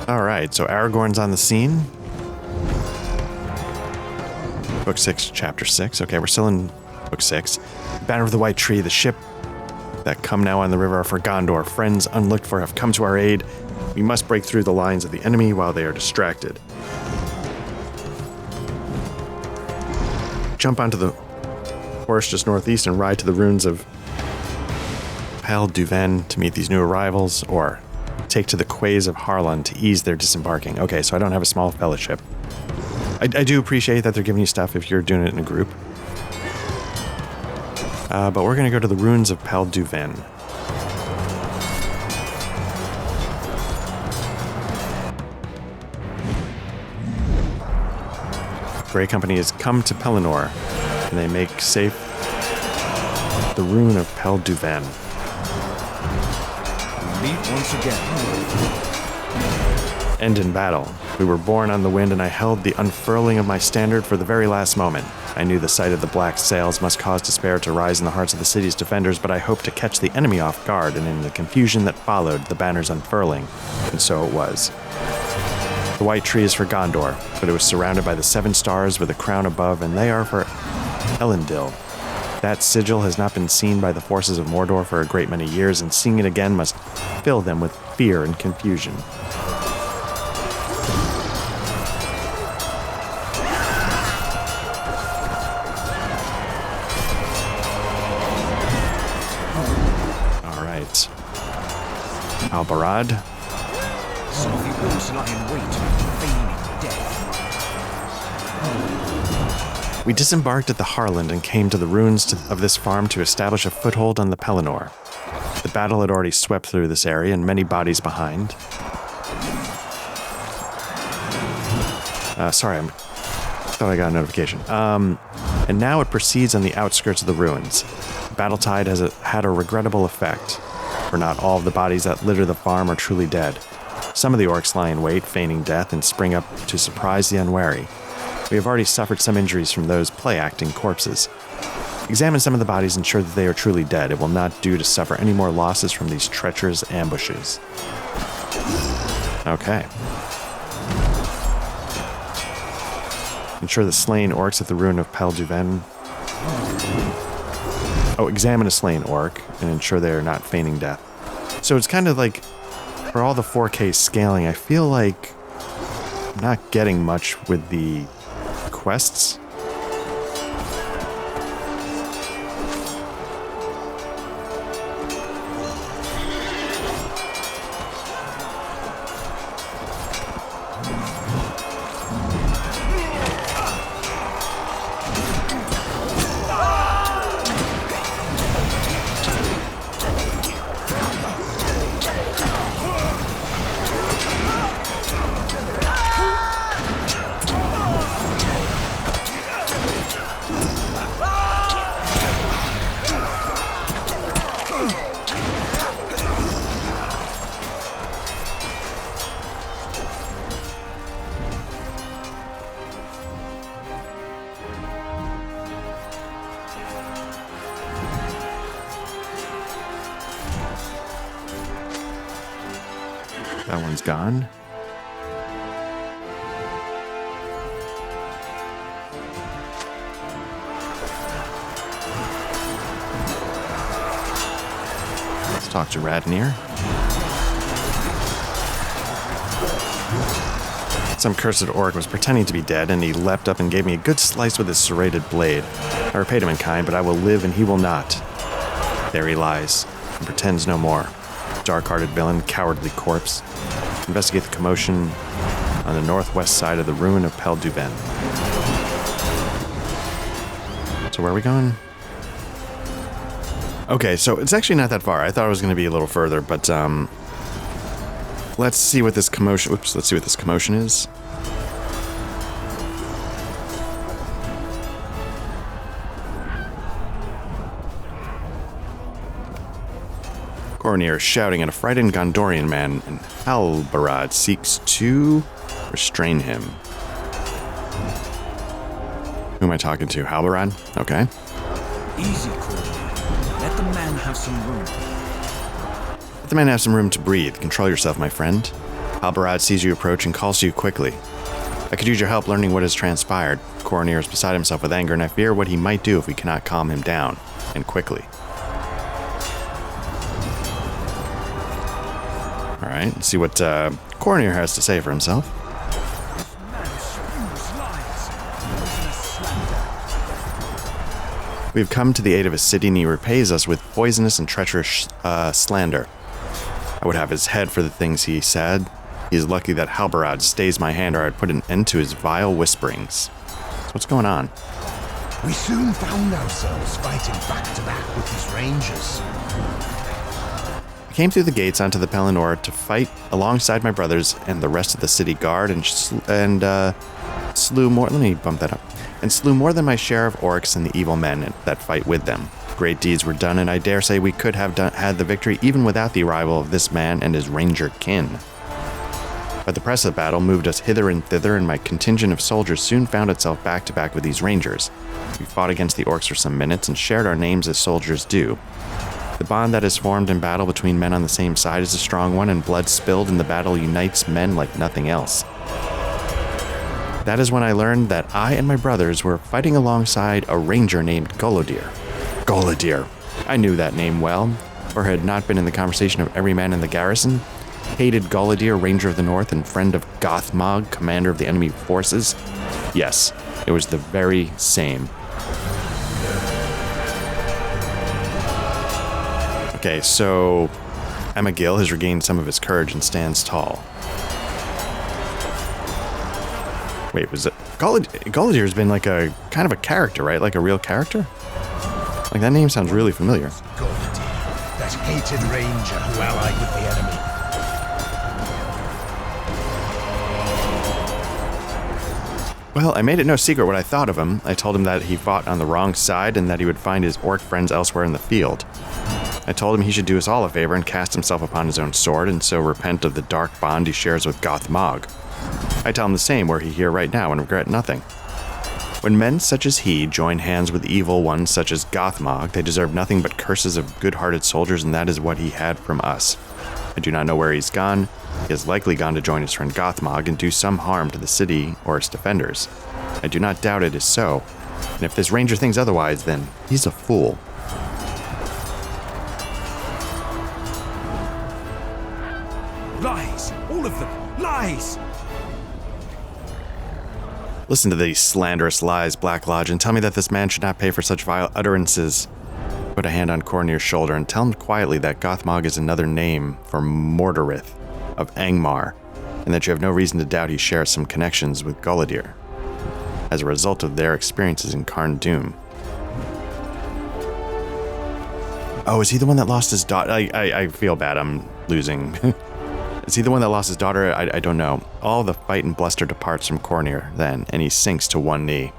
All right, so Aragorn's on the scene. Book 6, Chapter 6. Okay, we're still in Book 6. Banner of the White Tree, the ship that come now on the river are for Gondor. Friends unlooked for have come to our aid. We must break through the lines of the enemy while they are distracted. Jump onto the horse just northeast and ride to the ruins of Pel Duven to meet these new arrivals, or take to the quays of Harlan to ease their disembarking. Okay, so I don't have a small fellowship. I do appreciate that they're giving you stuff if you're doing it in a group. But we're going to go to the ruins of Pel Duven. Grey Company has come to Pelennor, and they make safe the ruin of Pel Duven. meet once again. End in battle. We were born on the wind, and I held the unfurling of my standard for the very last moment. I knew the sight of the black sails must cause despair to rise in the hearts of the city's defenders, but I hoped to catch the enemy off guard, and in the confusion that followed, the banners unfurling. And so it was. The white tree is for Gondor, but it was surrounded by the 7 stars with a crown above, and they are for Elendil. That sigil has not been seen by the forces of Mordor for a great many years, and seeing it again must fill them with fear and confusion. Albarad. Some of the orcs lie in wait, feigning death. We disembarked at the Harland and came to the ruins of this farm to establish a foothold on the Pelennor. The battle had already swept through this area, and many bodies behind. Sorry, I thought I got a notification. And now it proceeds on the outskirts of the ruins. Battletide has had a regrettable effect, for not all of the bodies that litter the farm are truly dead. Some of the orcs lie in wait, feigning death, and spring up to surprise the unwary. We have already suffered some injuries from those play-acting corpses. Examine some of the bodies and ensure that they are truly dead. It will not do to suffer any more losses from these treacherous ambushes. Okay. Ensure the slain orcs at the ruin of Pelduven. Oh, examine a slain orc and ensure they are not feigning death. So it's kind of like, for all the 4K scaling, I feel like I'm not getting much with the quests. That one's gone. Let's talk to Radnir. Some cursed orc was pretending to be dead, and he leapt up and gave me a good slice with his serrated blade. I repaid him in kind, but I will live and he will not. There he lies, and pretends no more. Dark-hearted villain, cowardly corpse. Investigate the commotion on the northwest side of the ruin of Pelduven. So where are we going? Okay, so it's actually not that far. I thought it was going to be a little further, but let's see what this commotion. Oops, let's see what this commotion is. Coronir is shouting at a frightened Gondorian man, and Halbarad seeks to restrain him. Who am I talking to? Halbarad? Okay. Easy, Coronir. Let the man have some room. Let the man have some room to breathe. Control yourself, my friend. Halbarad sees you approach and calls to you quickly. I could use your help learning what has transpired. Coronir is beside himself with anger, and I fear what he might do if we cannot calm him down, and quickly. Alright, let's see what Coronir has to say for himself. We have come to the aid of his city, and he repays us with poisonous and treacherous slander. I would have his head for the things he said. He is lucky that Halbarad stays my hand, or I'd put an end to his vile whisperings. So what's going on? We soon found ourselves fighting back to back with these rangers. I came through the gates onto the Pelennor to fight alongside my brothers and the rest of the city guard, and slew more. Let me bump that up. And slew more than my share of orcs and the evil men that fight with them. great deeds were done, and I dare say we could have had the victory even without the arrival of this man and his ranger kin. But the press of battle moved us hither and thither, and my contingent of soldiers soon found itself back to back with these rangers. We fought against the orcs for some minutes and shared our names as soldiers do. The bond that is formed in battle between men on the same side is a strong one, and blood spilled in the battle unites men like nothing else. That is when I learned that I and my brothers were fighting alongside a ranger named Golodir. Golodir. I knew that name well, for it had not been in the conversation of every man in the garrison. Hated Golodir, Ranger of the North and friend of Gothmog, commander of the enemy forces. Yes, it was the very same. Okay, so Emagil has regained some of his courage and stands tall. Wait, was it... Golodir's been like a kind of a character, right? Like a real character? Like, that name sounds really familiar. Golodir, that hated ranger who allied with the enemy. Well, I made it no secret what I thought of him. I told him that he fought on the wrong side and that he would find his orc friends elsewhere in the field. I told him he should do us all a favor and cast himself upon his own sword and so repent of the dark bond he shares with Gothmog. I tell him the same were he here right now and regret nothing. When men such as he join hands with evil ones such as Gothmog, they deserve nothing but curses of good-hearted soldiers, and that is what he had from us. I do not know where he's gone. He has likely gone to join his friend Gothmog and do some harm to the city or its defenders. I do not doubt it is so, and if this ranger thinks otherwise, then he's a fool. Lies! All of them! Lies! Listen to these slanderous lies, Black Lodge, and tell me that this man should not pay for such vile utterances. Put a hand on Cornir's shoulder and tell him quietly that Gothmog is another name for Mordorith of Angmar, and that you have no reason to doubt he shares some connections with Golodir as a result of their experiences in Karn Doom. Oh, is he the one that lost his daughter? I feel bad, I'm losing. Is he the one that lost his daughter? I don't know. All the fight and bluster departs from Cornir then, and he sinks to one knee.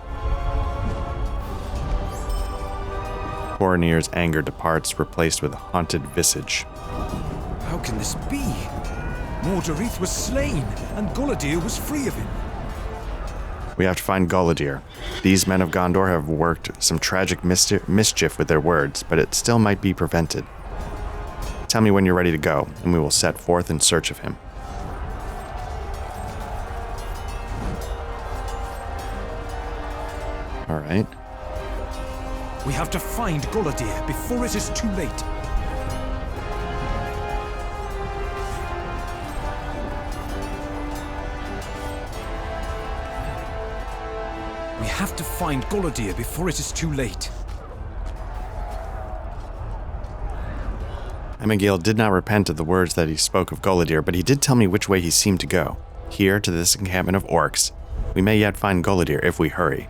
Cornir's anger departs, replaced with a haunted visage. How can this be? Mordorith was slain, and Golodir was free of him. We have to find Golodir. These men of Gondor have worked some tragic mischief with their words, but it still might be prevented. Tell me when you're ready to go, and we will set forth in search of him. All right. We have to find Golodir before it is too late. We have to find Golodir before it is too late. Emagil did not repent of the words that he spoke of Golodir, but he did tell me which way he seemed to go. Here, to this encampment of orcs. We may yet find Golodir if we hurry.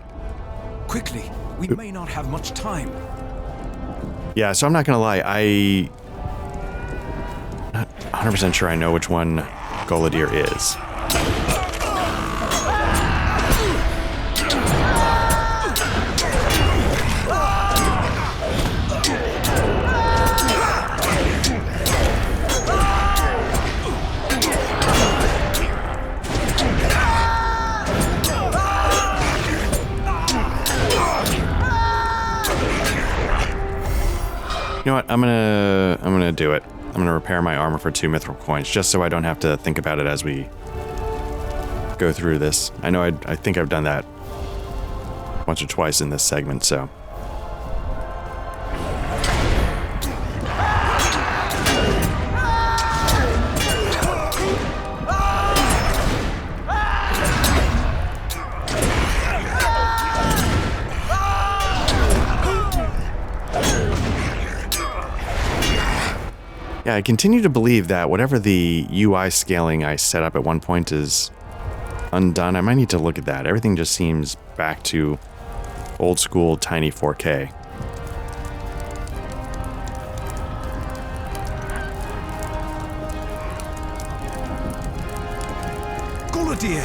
Quickly, we may not have much time. Yeah, so I'm not gonna lie, I'm not 100% sure I know which one Golodir is. You know what? I'm gonna do it. I'm gonna repair my armor for 2 mithril coins, just so I don't have to think about it as we go through this. I know I think I've done that once or twice in this segment, so. Yeah, I continue to believe that whatever the UI scaling I set up at one point is undone. I might need to look at that. Everything just seems back to old school tiny 4K. Golodir!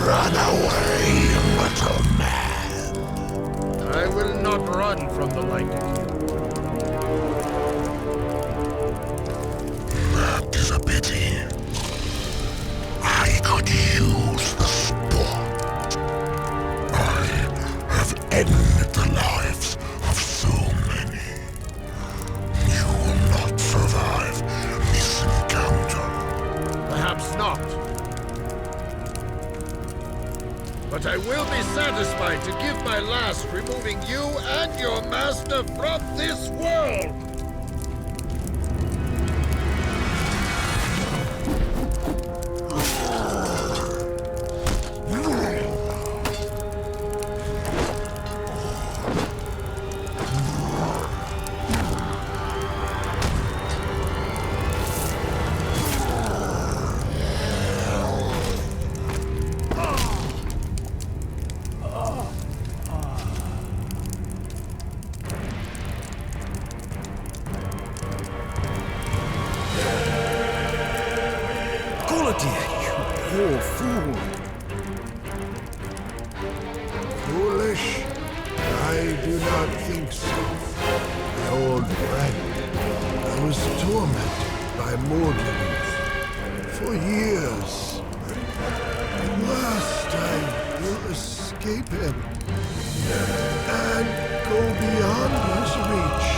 Run away, little man. run from the like of you. That is a pity. I could use the sport. I have ended the lives of so many. You will not survive this encounter. Perhaps not. But I will be satisfied to give my last, removing you and your master from this world! Gullidir, you poor fool. Foolish? I do not think so. My old friend, I was tormented by Mordorith for years. At last I will escape him and go beyond his reach.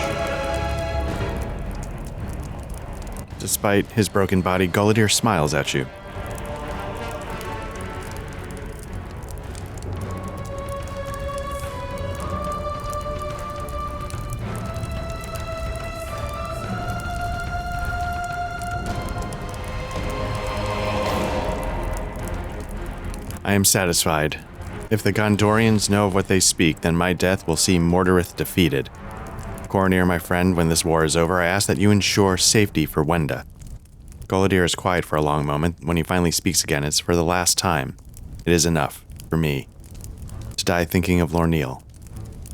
Despite his broken body, Gullidir smiles at you. I am satisfied. If the Gondorians know of what they speak, then my death will see Mordorith defeated. Cornir, my friend, when this war is over, I ask that you ensure safety for Wenda. Gullidir is quiet for a long moment. When he finally speaks again, it's for the last time. It is enough, for me, to die thinking of Lorneal,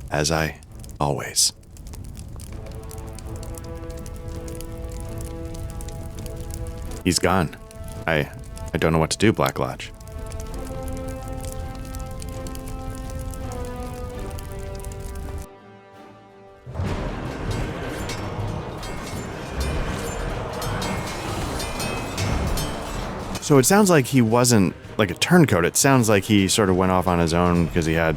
as I always. He's gone. I don't know what to do, Black Lodge. So it sounds like he wasn't like a turncoat. It sounds like he sort of went off on his own because he had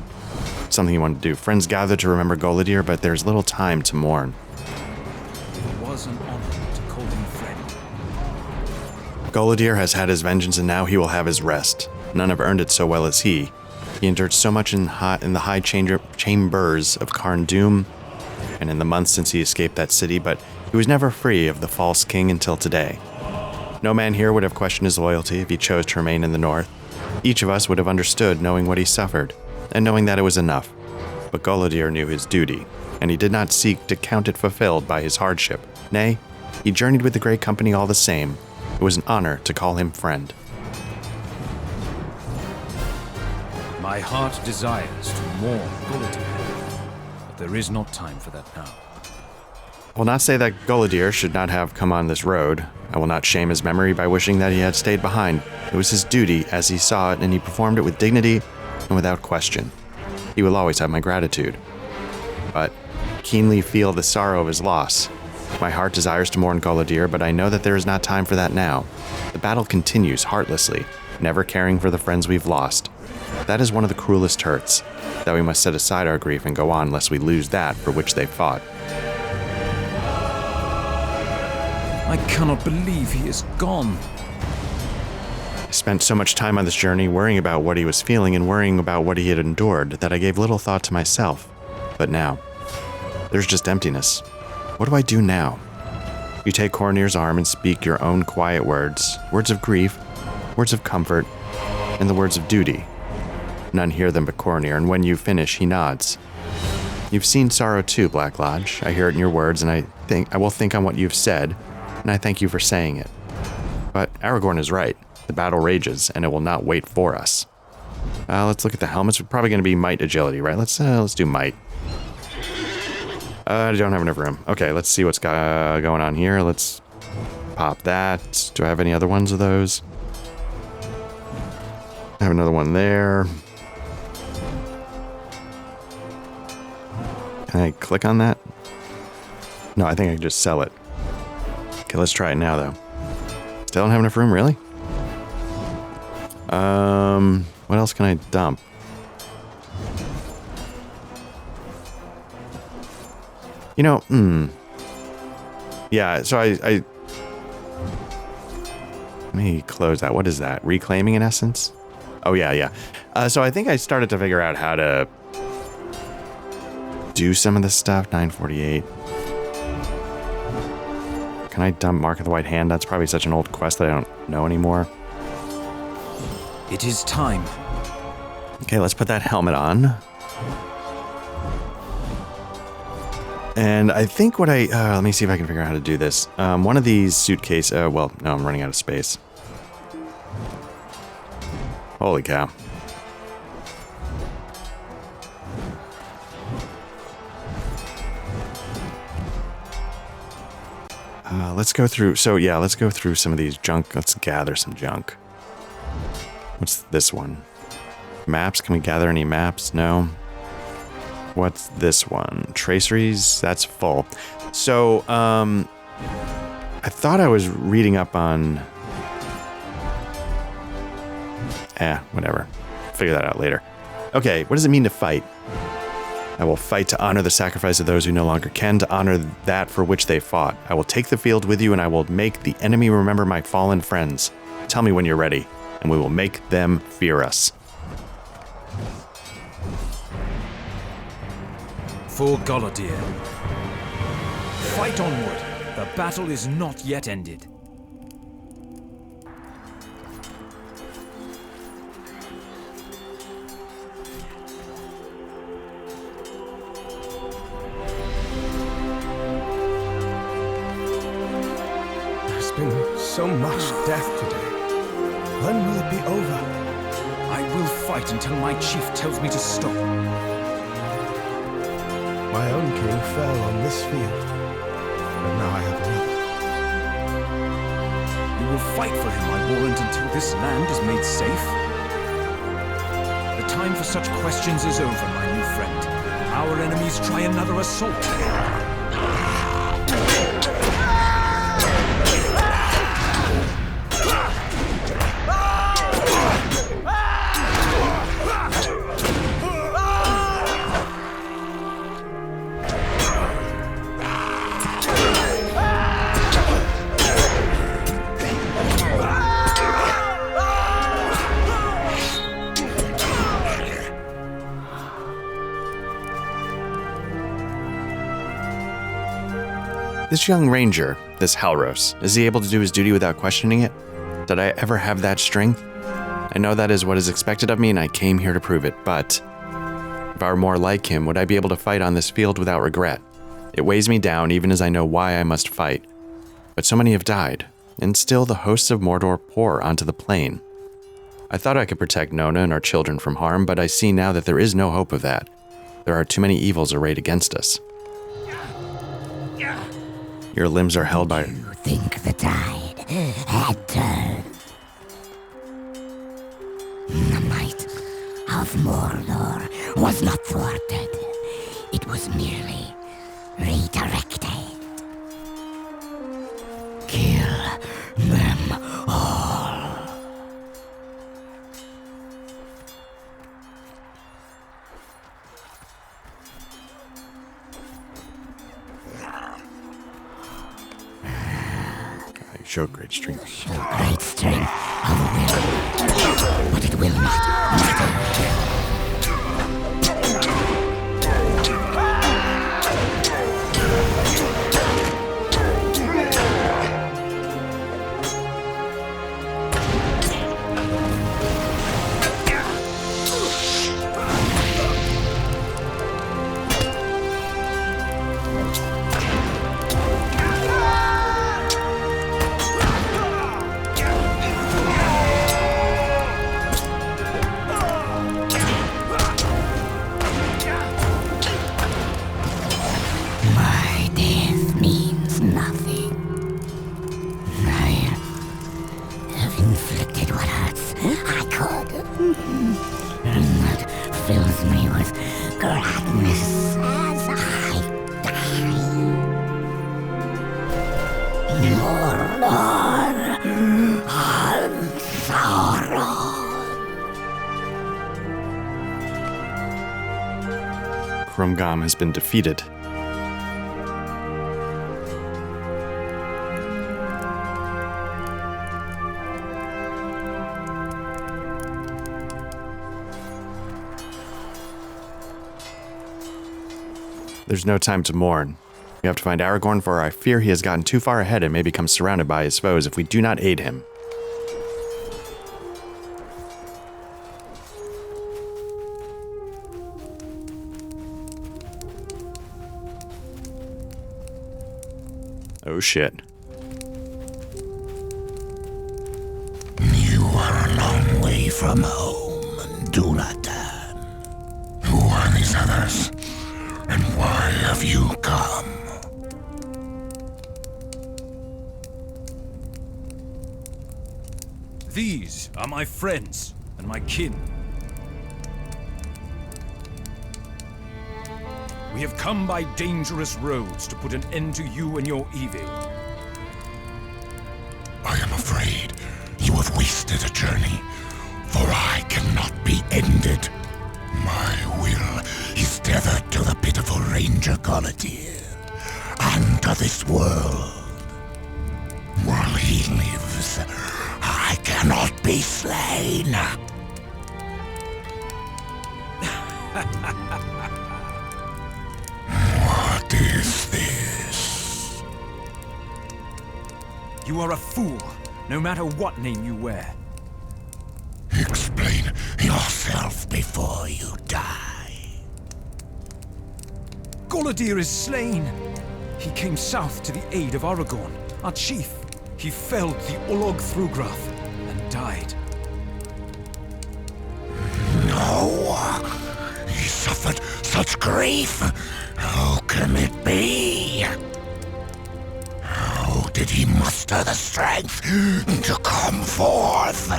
something he wanted to do. Friends gather to remember Gullidir, but there's little time to mourn. It was an honor to call him friend. Gullidir has had his vengeance, and now he will have his rest. None have earned it so well as he. He endured so much in the high chambers of Carn Dûm, and in the months since he escaped that city, but he was never free of the false king until today. No man here would have questioned his loyalty if he chose to remain in the north. Each of us would have understood knowing what he suffered, and knowing that it was enough. But Gullidir knew his duty, and he did not seek to count it fulfilled by his hardship. Nay, he journeyed with the great company all the same. It was an honor to call him friend. My heart desires to mourn Gullidir, but there is not time for that now. I will not say that Gullidir should not have come on this road. I will not shame his memory by wishing that he had stayed behind. It was his duty as he saw it, and he performed it with dignity and without question. He will always have my gratitude. But keenly feel the sorrow of his loss. My heart desires to mourn Gullidir, but I know that there is not time for that now. The battle continues heartlessly, never caring for the friends we've lost. That is one of the cruelest hurts, that we must set aside our grief and go on lest we lose that for which they fought. I cannot believe he is gone. I spent so much time on this journey worrying about what he was feeling and worrying about what he had endured that I gave little thought to myself. But now, there's just emptiness. What do I do now? You take Cornir's arm and speak your own quiet words, words of grief, words of comfort, and the words of duty. None hear them but Cornir, and when you finish, he nods. You've seen sorrow too, Black Lodge. I hear it in your words, and I will think on what you've said, and I thank you for saying it. But Aragorn is right. The battle rages, and it will not wait for us. Let's look at the helmets. We're probably going to be might agility, right? Let's do might. I don't have enough room. Okay, let's see what's going on here. Let's pop that. Do I have any other ones of those? I have another one there. Can I click on that? No, I think I can just sell it. Okay, let's try it now, though. Still don't have enough room, really? What else can I dump? You know, Yeah, so I let me close that. What is that? Reclaiming in essence? Oh, yeah. So I think I started to figure out how to do some of this stuff. 948. Can I dump Mark of the White Hand? That's probably such an old quest that I don't know anymore. It is time. Okay, let's put that helmet on. And I think what let me see if I can figure out how to do this. One of these suitcase, well, no, I'm running out of space. Holy cow. Let's go through, let's go through some of these junk. Let's gather some junk. What's this one? Maps, can we gather any maps? No. What's this one? Traceries, that's full. So, I thought I was reading up on... whatever. Figure that out later. Okay, what does it mean to fight? I will fight to honor the sacrifice of those who no longer can, to honor that for which they fought. I will take the field with you, and I will make the enemy remember my fallen friends. Tell me when you're ready, and we will make them fear us. For Galadir. Fight onward. The battle is not yet ended. There's been so much death today. When will it be over? I will fight until my chief tells me to stop. My own king fell on this field, and now I have another. You will fight for him, I warrant, until this land is made safe. The time for such questions is over, my new friend. Our enemies try another assault. This young ranger, this Halros, is he able to do his duty without questioning it? Did I ever have that strength? I know that is what is expected of me, and I came here to prove it, but if I were more like him, would I be able to fight on this field without regret? It weighs me down, even as I know why I must fight. But so many have died, and still the hosts of Mordor pour onto the plain. I thought I could protect Nona and our children from harm, but I see now that there is no hope of that. There are too many evils arrayed against us. Your limbs are held by... You think the tide had turned? The might of Mordor was not thwarted. It was merely redirected. Kill them all. Show great strength. Show great strength of will, but it will not matter. Pelennor and Sauron. Krumgam has been defeated. There's no time to mourn. We have to find Aragorn, for I fear he has gotten too far ahead and may become surrounded by his foes if we do not aid him. Oh shit. You are a long way from home, Dunedain. Who are these others? And why have you come? These are my friends and my kin. We have come by dangerous roads to put an end to you and your evil. I am afraid you have wasted a journey, for I cannot be ended. My will is tethered to the pitiful Ranger Galadir and to this world. While he lives, I cannot be slain. What is this? You are a fool, no matter what name you wear. Explain yourself before you die. Galadir is slain. He came south to the aid of Aragorn, our chief. He felled the Olog Thrugrath and died. No! He suffered such grief! How can it be? How did he muster the strength to come forth?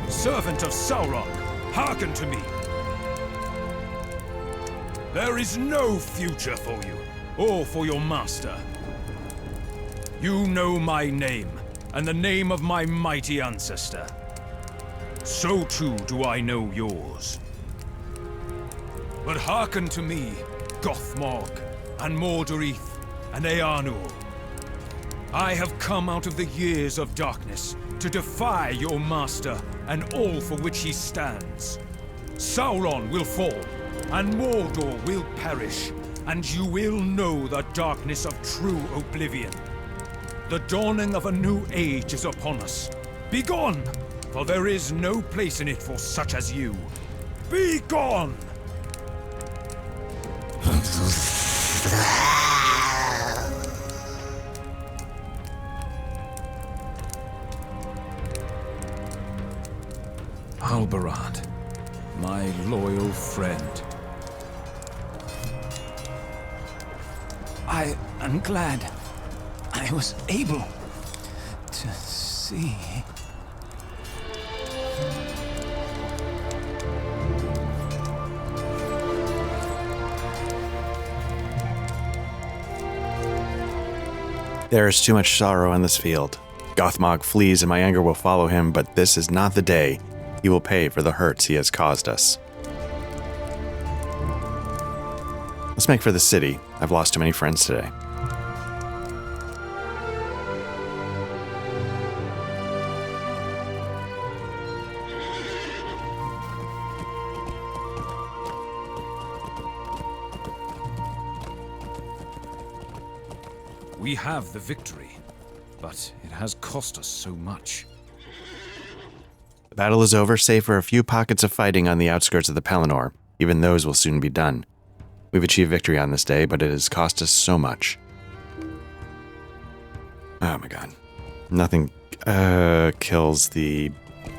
Servant of Sauron, hearken to me. There is no future for you, or for your master. You know my name, and the name of my mighty ancestor. So too do I know yours. But hearken to me, Gothmog, and Mordorith, and Eärnur. I have come out of the years of darkness to defy your master and all for which he stands. Sauron will fall, and Mordor will perish, and you will know the darkness of true oblivion. The dawning of a new age is upon us. Begone, for there is no place in it for such as you. Begone! Halbarad, my loyal friend. I am glad I was able to see. There is too much sorrow in this field. Gothmog flees and my anger will follow him, but this is not the day he will pay for the hurts he has caused us. Let's make for the city. I've lost too many friends today. We have the victory, but it has cost us so much. The battle is over, save for a few pockets of fighting on the outskirts of the Pelennor. Even those will soon be done. We've achieved victory on this day, but it has cost us so much. Oh my god. Nothing kills the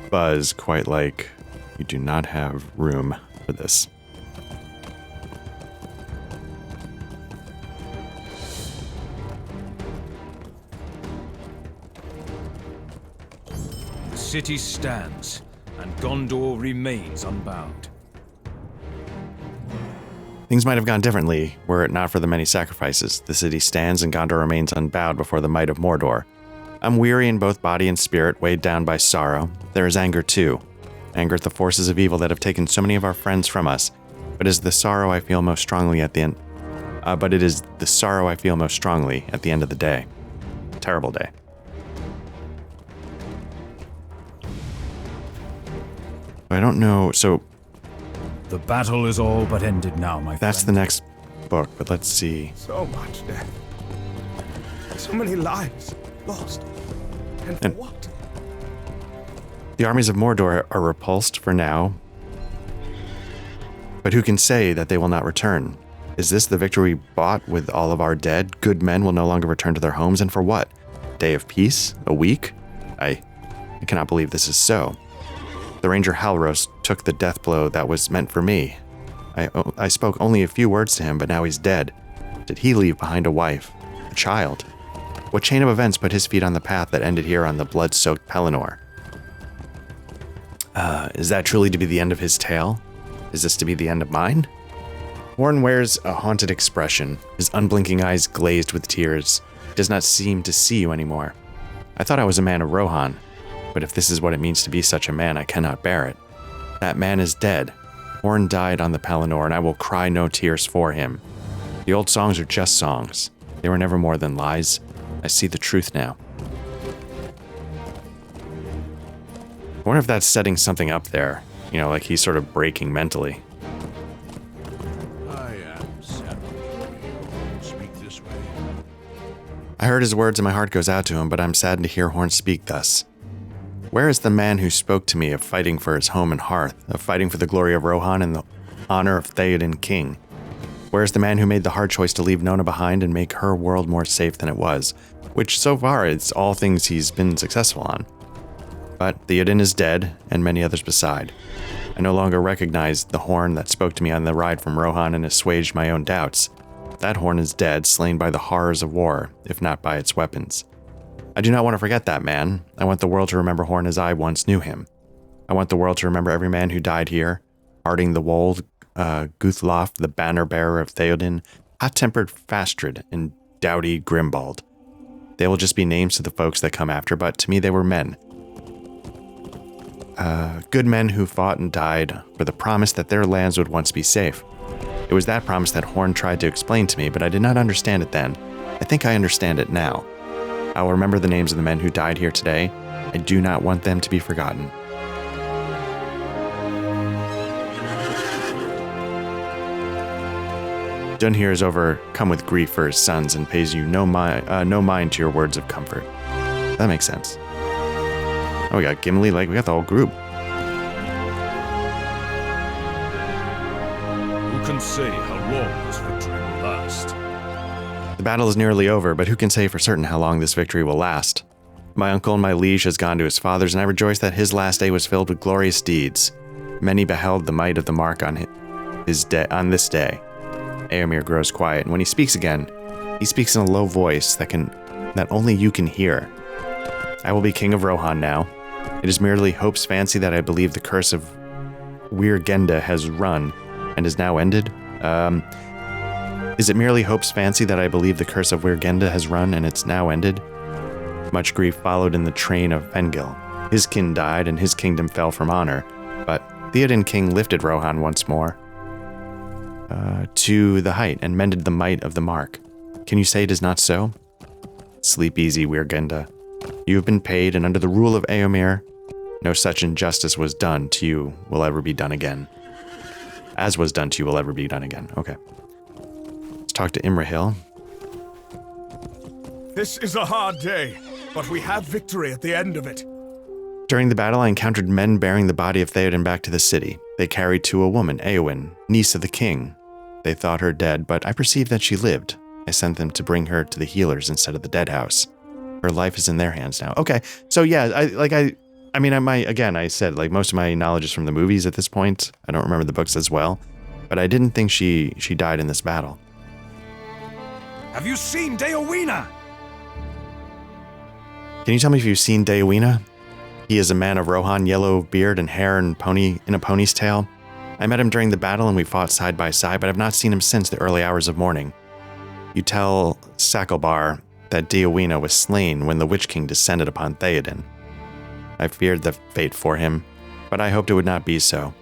buzz quite like you do not have room for this. The city stands, and Gondor remains unbound. Things might have gone differently were it not for the many sacrifices. The city stands and Gondor remains unbowed before the might of Mordor. I'm weary in both body and spirit, weighed down by sorrow. There is anger too. Anger at the forces of evil that have taken so many of our friends from us. But it is the sorrow I feel most strongly at the end. Of the day. Terrible day. I don't know. So The battle is all but ended now, my friend. that's the next book, but let's see. So much death. So many lives lost. And for And- what? The armies of Mordor are repulsed for now. But who can say that they will not return? Is this the victory we bought with all of our dead? Good men will no longer return to their homes, and for what? Day of peace? A week? I cannot believe this is so. The Ranger Halros took the death blow that was meant for me. I spoke only a few words to him, but now he's dead. Did he leave behind a wife? A child? What chain of events put his feet on the path that ended here on the blood-soaked Pelennor? Is that truly to be the end of his tale? Is this to be the end of mine? Horn wears a haunted expression, his unblinking eyes glazed with tears. He does not seem to see you anymore. I thought I was a man of Rohan, but if this is what it means to be such a man, I cannot bear it. That man is dead. Horn died on the Pelennor, and I will cry no tears for him. The old songs are just songs. They were never more than lies. I see the truth now. I wonder if that's setting something up there. You know, like he's sort of breaking mentally. I am sad. Speak this way. I heard his words and my heart goes out to him, but I'm saddened to hear Horn speak thus. Where is the man who spoke to me of fighting for his home and hearth, of fighting for the glory of Rohan and the honor of Theoden King? Where is the man who made the hard choice to leave Nona behind and make her world more safe than it was? Which, so far, it's all things he's been successful on. But Theoden is dead, and many others beside. I no longer recognize the Horn that spoke to me on the ride from Rohan and assuaged my own doubts. That Horn is dead, slain by the horrors of war, if not by its weapons. I do not want to forget that man. I want the world to remember Horn as I once knew him. I want the world to remember every man who died here. Harding the Wold, Guthlof, the banner-bearer of Theoden, hot-tempered Fastred, and doughty Grimbald. They will just be names to the folks that come after, but to me they were men. Good men who fought and died for the promise that their lands would once be safe. It was that promise that Horn tried to explain to me, but I did not understand it then. I think I understand it now. I will remember the names of the men who died here today. I do not want them to be forgotten. Dunhir is overcome with grief for his sons and pays you no mind to your words of comfort. That makes sense. Oh, we got Gimli, we got the whole group. Who can say how long this victory will last? The battle is nearly over, but who can say for certain how long this victory will last? My uncle and my liege has gone to his father's, and I rejoice that his last day was filled with glorious deeds. Many beheld the might of the mark on this day. Éomer grows quiet, and when he speaks again, he speaks in a low voice that only you can hear. I will be king of Rohan now. It is merely hope's fancy that I believe the curse of Weirgenda has run and is now ended. Is it merely hope's fancy that I believe the curse of Weirgenda has run and it's now ended? Much grief followed in the train of Fengil. His kin died and his kingdom fell from honor, but Theoden King lifted Rohan once more to the height and mended the might of the mark. Can you say it is not so? Sleep easy, Weirgenda. You have been paid, and under the rule of Éomer, no such injustice was done to you will ever be done again. As was done to you will ever be done again. Okay. Let's talk to Imrahil. This is a hard day, but we have victory at the end of it. During the battle, I encountered men bearing the body of Theoden back to the city. They carried to a woman, Éowyn, niece of the king. They thought her dead, but I perceived that she lived. I sent them to bring her to the healers instead of the dead house. Her life is in their hands now. Okay, so yeah, I said, most of my knowledge is from the movies at this point. I don't remember the books as well, but I didn't think she died in this battle. Have you seen Daewina? Can you tell me if you've seen Daewina? He is a man of Rohan, yellow beard and hair and in a pony's tail. I met him during the battle and we fought side by side, but I've not seen him since the early hours of morning. You tell Sakalbar that Diowina was slain when the Witch King descended upon Theoden. I feared the fate for him, but I hoped it would not be so.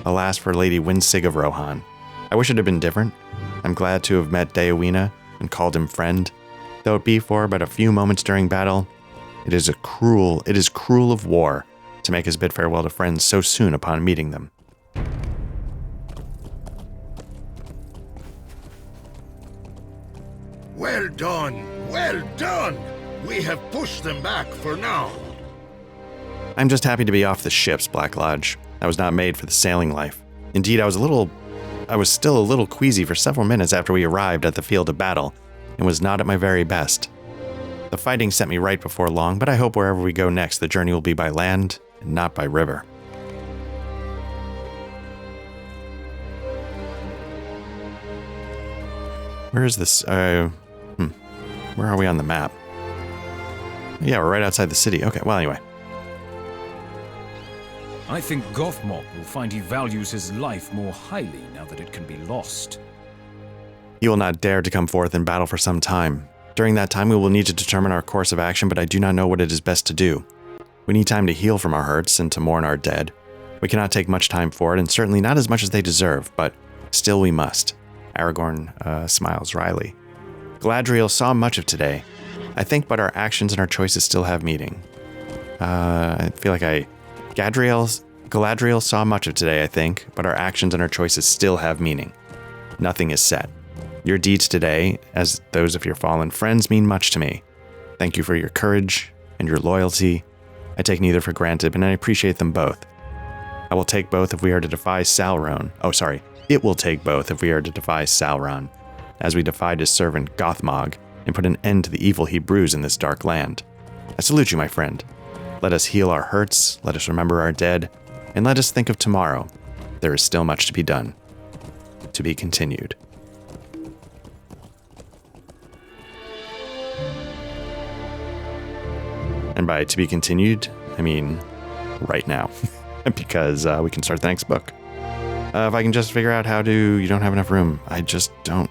Alas for Lady Winsig of Rohan. I wish it had been different. I'm glad to have met Diowina and called him friend, though it be for but a few moments during battle. It is cruel of war to make us bid farewell to friends so soon upon meeting them. Well done! Well done! We have pushed them back for now. I'm just happy to be off the ships, Black Lodge. I was not made for the sailing life. Indeed, I was still a little queasy for several minutes after we arrived at the field of battle, and was not at my very best. The fighting sent me right before long, but I hope wherever we go next, the journey will be by land and not by river. Where is this? Where are we on the map? Yeah, we're right outside the city. Okay, well, anyway. I think Gothmog will find he values his life more highly now that it can be lost. He will not dare to come forth in battle for some time. During that time, we will need to determine our course of action, but I do not know what it is best to do. We need time to heal from our hurts and to mourn our dead. We cannot take much time for it, and certainly not as much as they deserve, but still we must. Aragorn smiles wryly. Galadriel saw much of today. I think but our actions and our choices still have meaning. I feel like Galadriel saw much of today, I think, but our actions and our choices still have meaning. Nothing is set. Your deeds today, as those of your fallen friends, mean much to me. Thank you for your courage and your loyalty. I take neither for granted, and I appreciate them both. I will take both if we are to defy Sauron. It will take both if we are to defy Sauron, as we defied his servant Gothmog, and put an end to the evil he brews in this dark land. I salute you, my friend. Let us heal our hurts, let us remember our dead, and let us think of tomorrow. There is still much to be done. To be continued. And by to be continued, I mean right now, because we can start the next book. If I can just figure out how to, you don't have enough room. I just don't.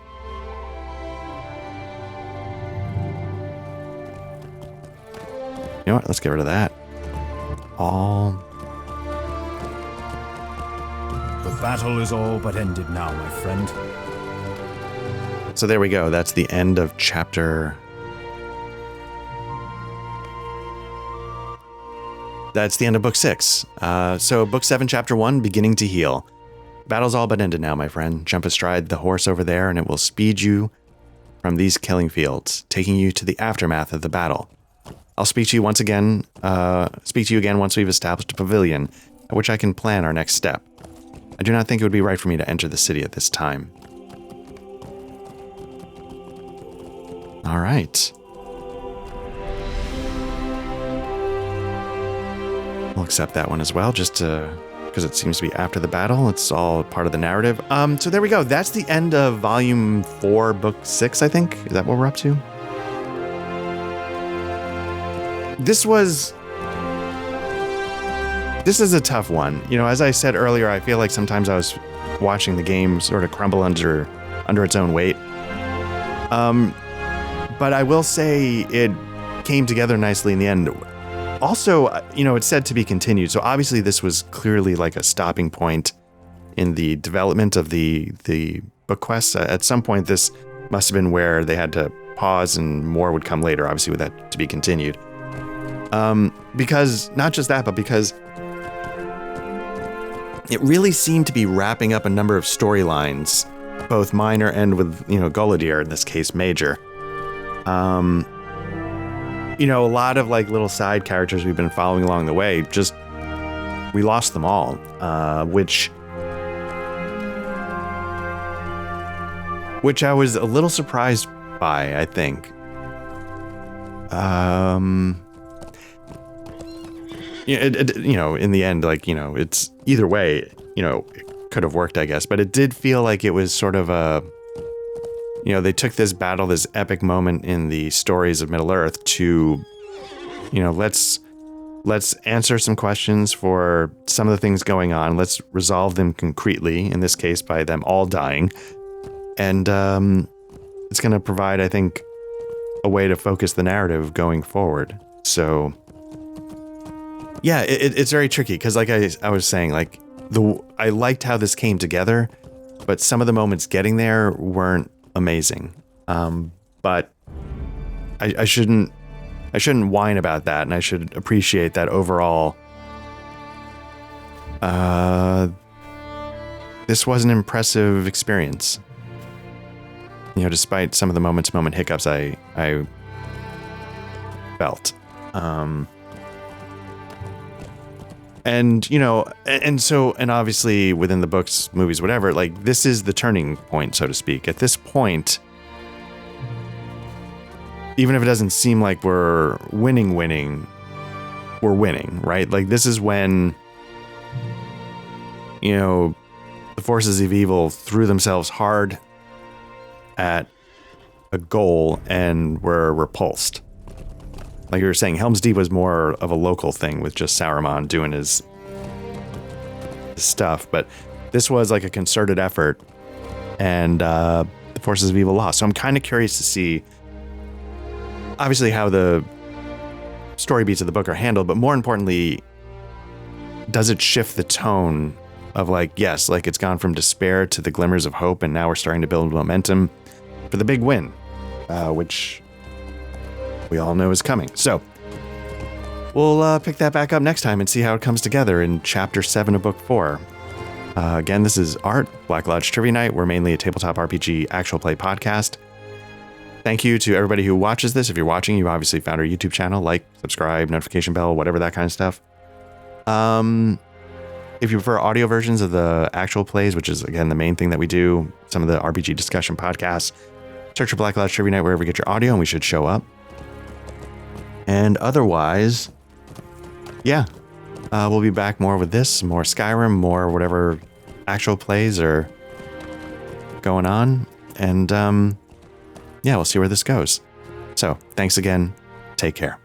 You know what? Let's get rid of that. The battle is all but ended now, my friend. So there we go. That's the end of chapter. That's the end of book 6. So book 7, chapter 1, beginning to heal. Battle's all but ended now, my friend. Jump astride the horse over there, and it will speed you from these killing fields, taking you to the aftermath of the battle. I'll speak to you again once we've established a pavilion at which I can plan our next step. I do not think it would be right for me to enter the city at this time. All right. We'll accept that one as well, just because it seems to be after the battle. It's all part of the narrative. So there we go. That's the end of volume 4, book 6, I think. Is that what we're up to? This is a tough one. You know, as I said earlier, I feel like sometimes I was watching the game sort of crumble under its own weight. But I will say it came together nicely in the end. Also, you know, it's said to be continued. So obviously this was clearly like a stopping point in the development of the book quests. At some point, this must have been where they had to pause and more would come later, obviously with that to be continued. Because not just that, but because it really seemed to be wrapping up a number of storylines, both minor and with, you know, Guladir, in this case, major. You know, a lot of like little side characters we've been following along the way, just, we lost them all, which I was a little surprised by, I think. You know, in the end, like, you know, it's either way, you know, it could have worked, I guess, but it did feel like it was sort of a, you know, they took this battle, this epic moment in the stories of Middle-earth to, you know, let's let's answer some questions for some of the things going on. Let's resolve them concretely, in this case, by them all dying. And it's going to provide, I think, a way to focus the narrative going forward. So, yeah, it's very tricky because, like I was saying, like I liked how this came together, but some of the moments getting there weren't amazing. But I shouldn't whine about that, and I should appreciate that overall. This was an impressive experience. You know, despite some of the moment-to-moment hiccups I felt. And, you know, and obviously within the books, movies, whatever, like, this is the turning point, so to speak. At this point, even if it doesn't seem like we're winning, we're winning, right? Like, this is when, you know, the forces of evil threw themselves hard at a goal and were repulsed. Like you were saying, Helm's Deep was more of a local thing with just Saruman doing his stuff, but this was like a concerted effort, and the forces of evil lost. So I'm kind of curious to see, obviously, how the story beats of the book are handled, but more importantly, does it shift the tone of, like, yes, like, it's gone from despair to the glimmers of hope, and now we're starting to build momentum for the big win, which we all know is coming. So we'll pick that back up next time and see how it comes together in Chapter 7 of Book 4. Again, this is Art, Black Lodge Trivia Night. We're mainly a tabletop RPG actual play podcast. Thank you to everybody who watches this. If you're watching, you obviously found our YouTube channel. Like, subscribe, notification bell, whatever, that kind of stuff. If you prefer audio versions of the actual plays, which is, again, the main thing that we do, some of the RPG discussion podcasts, search for Black Lodge Trivia Night wherever you get your audio, and we should show up. And otherwise, yeah, we'll be back more with this, more Skyrim, more whatever actual plays are going on. And yeah, we'll see where this goes. So thanks again. Take care.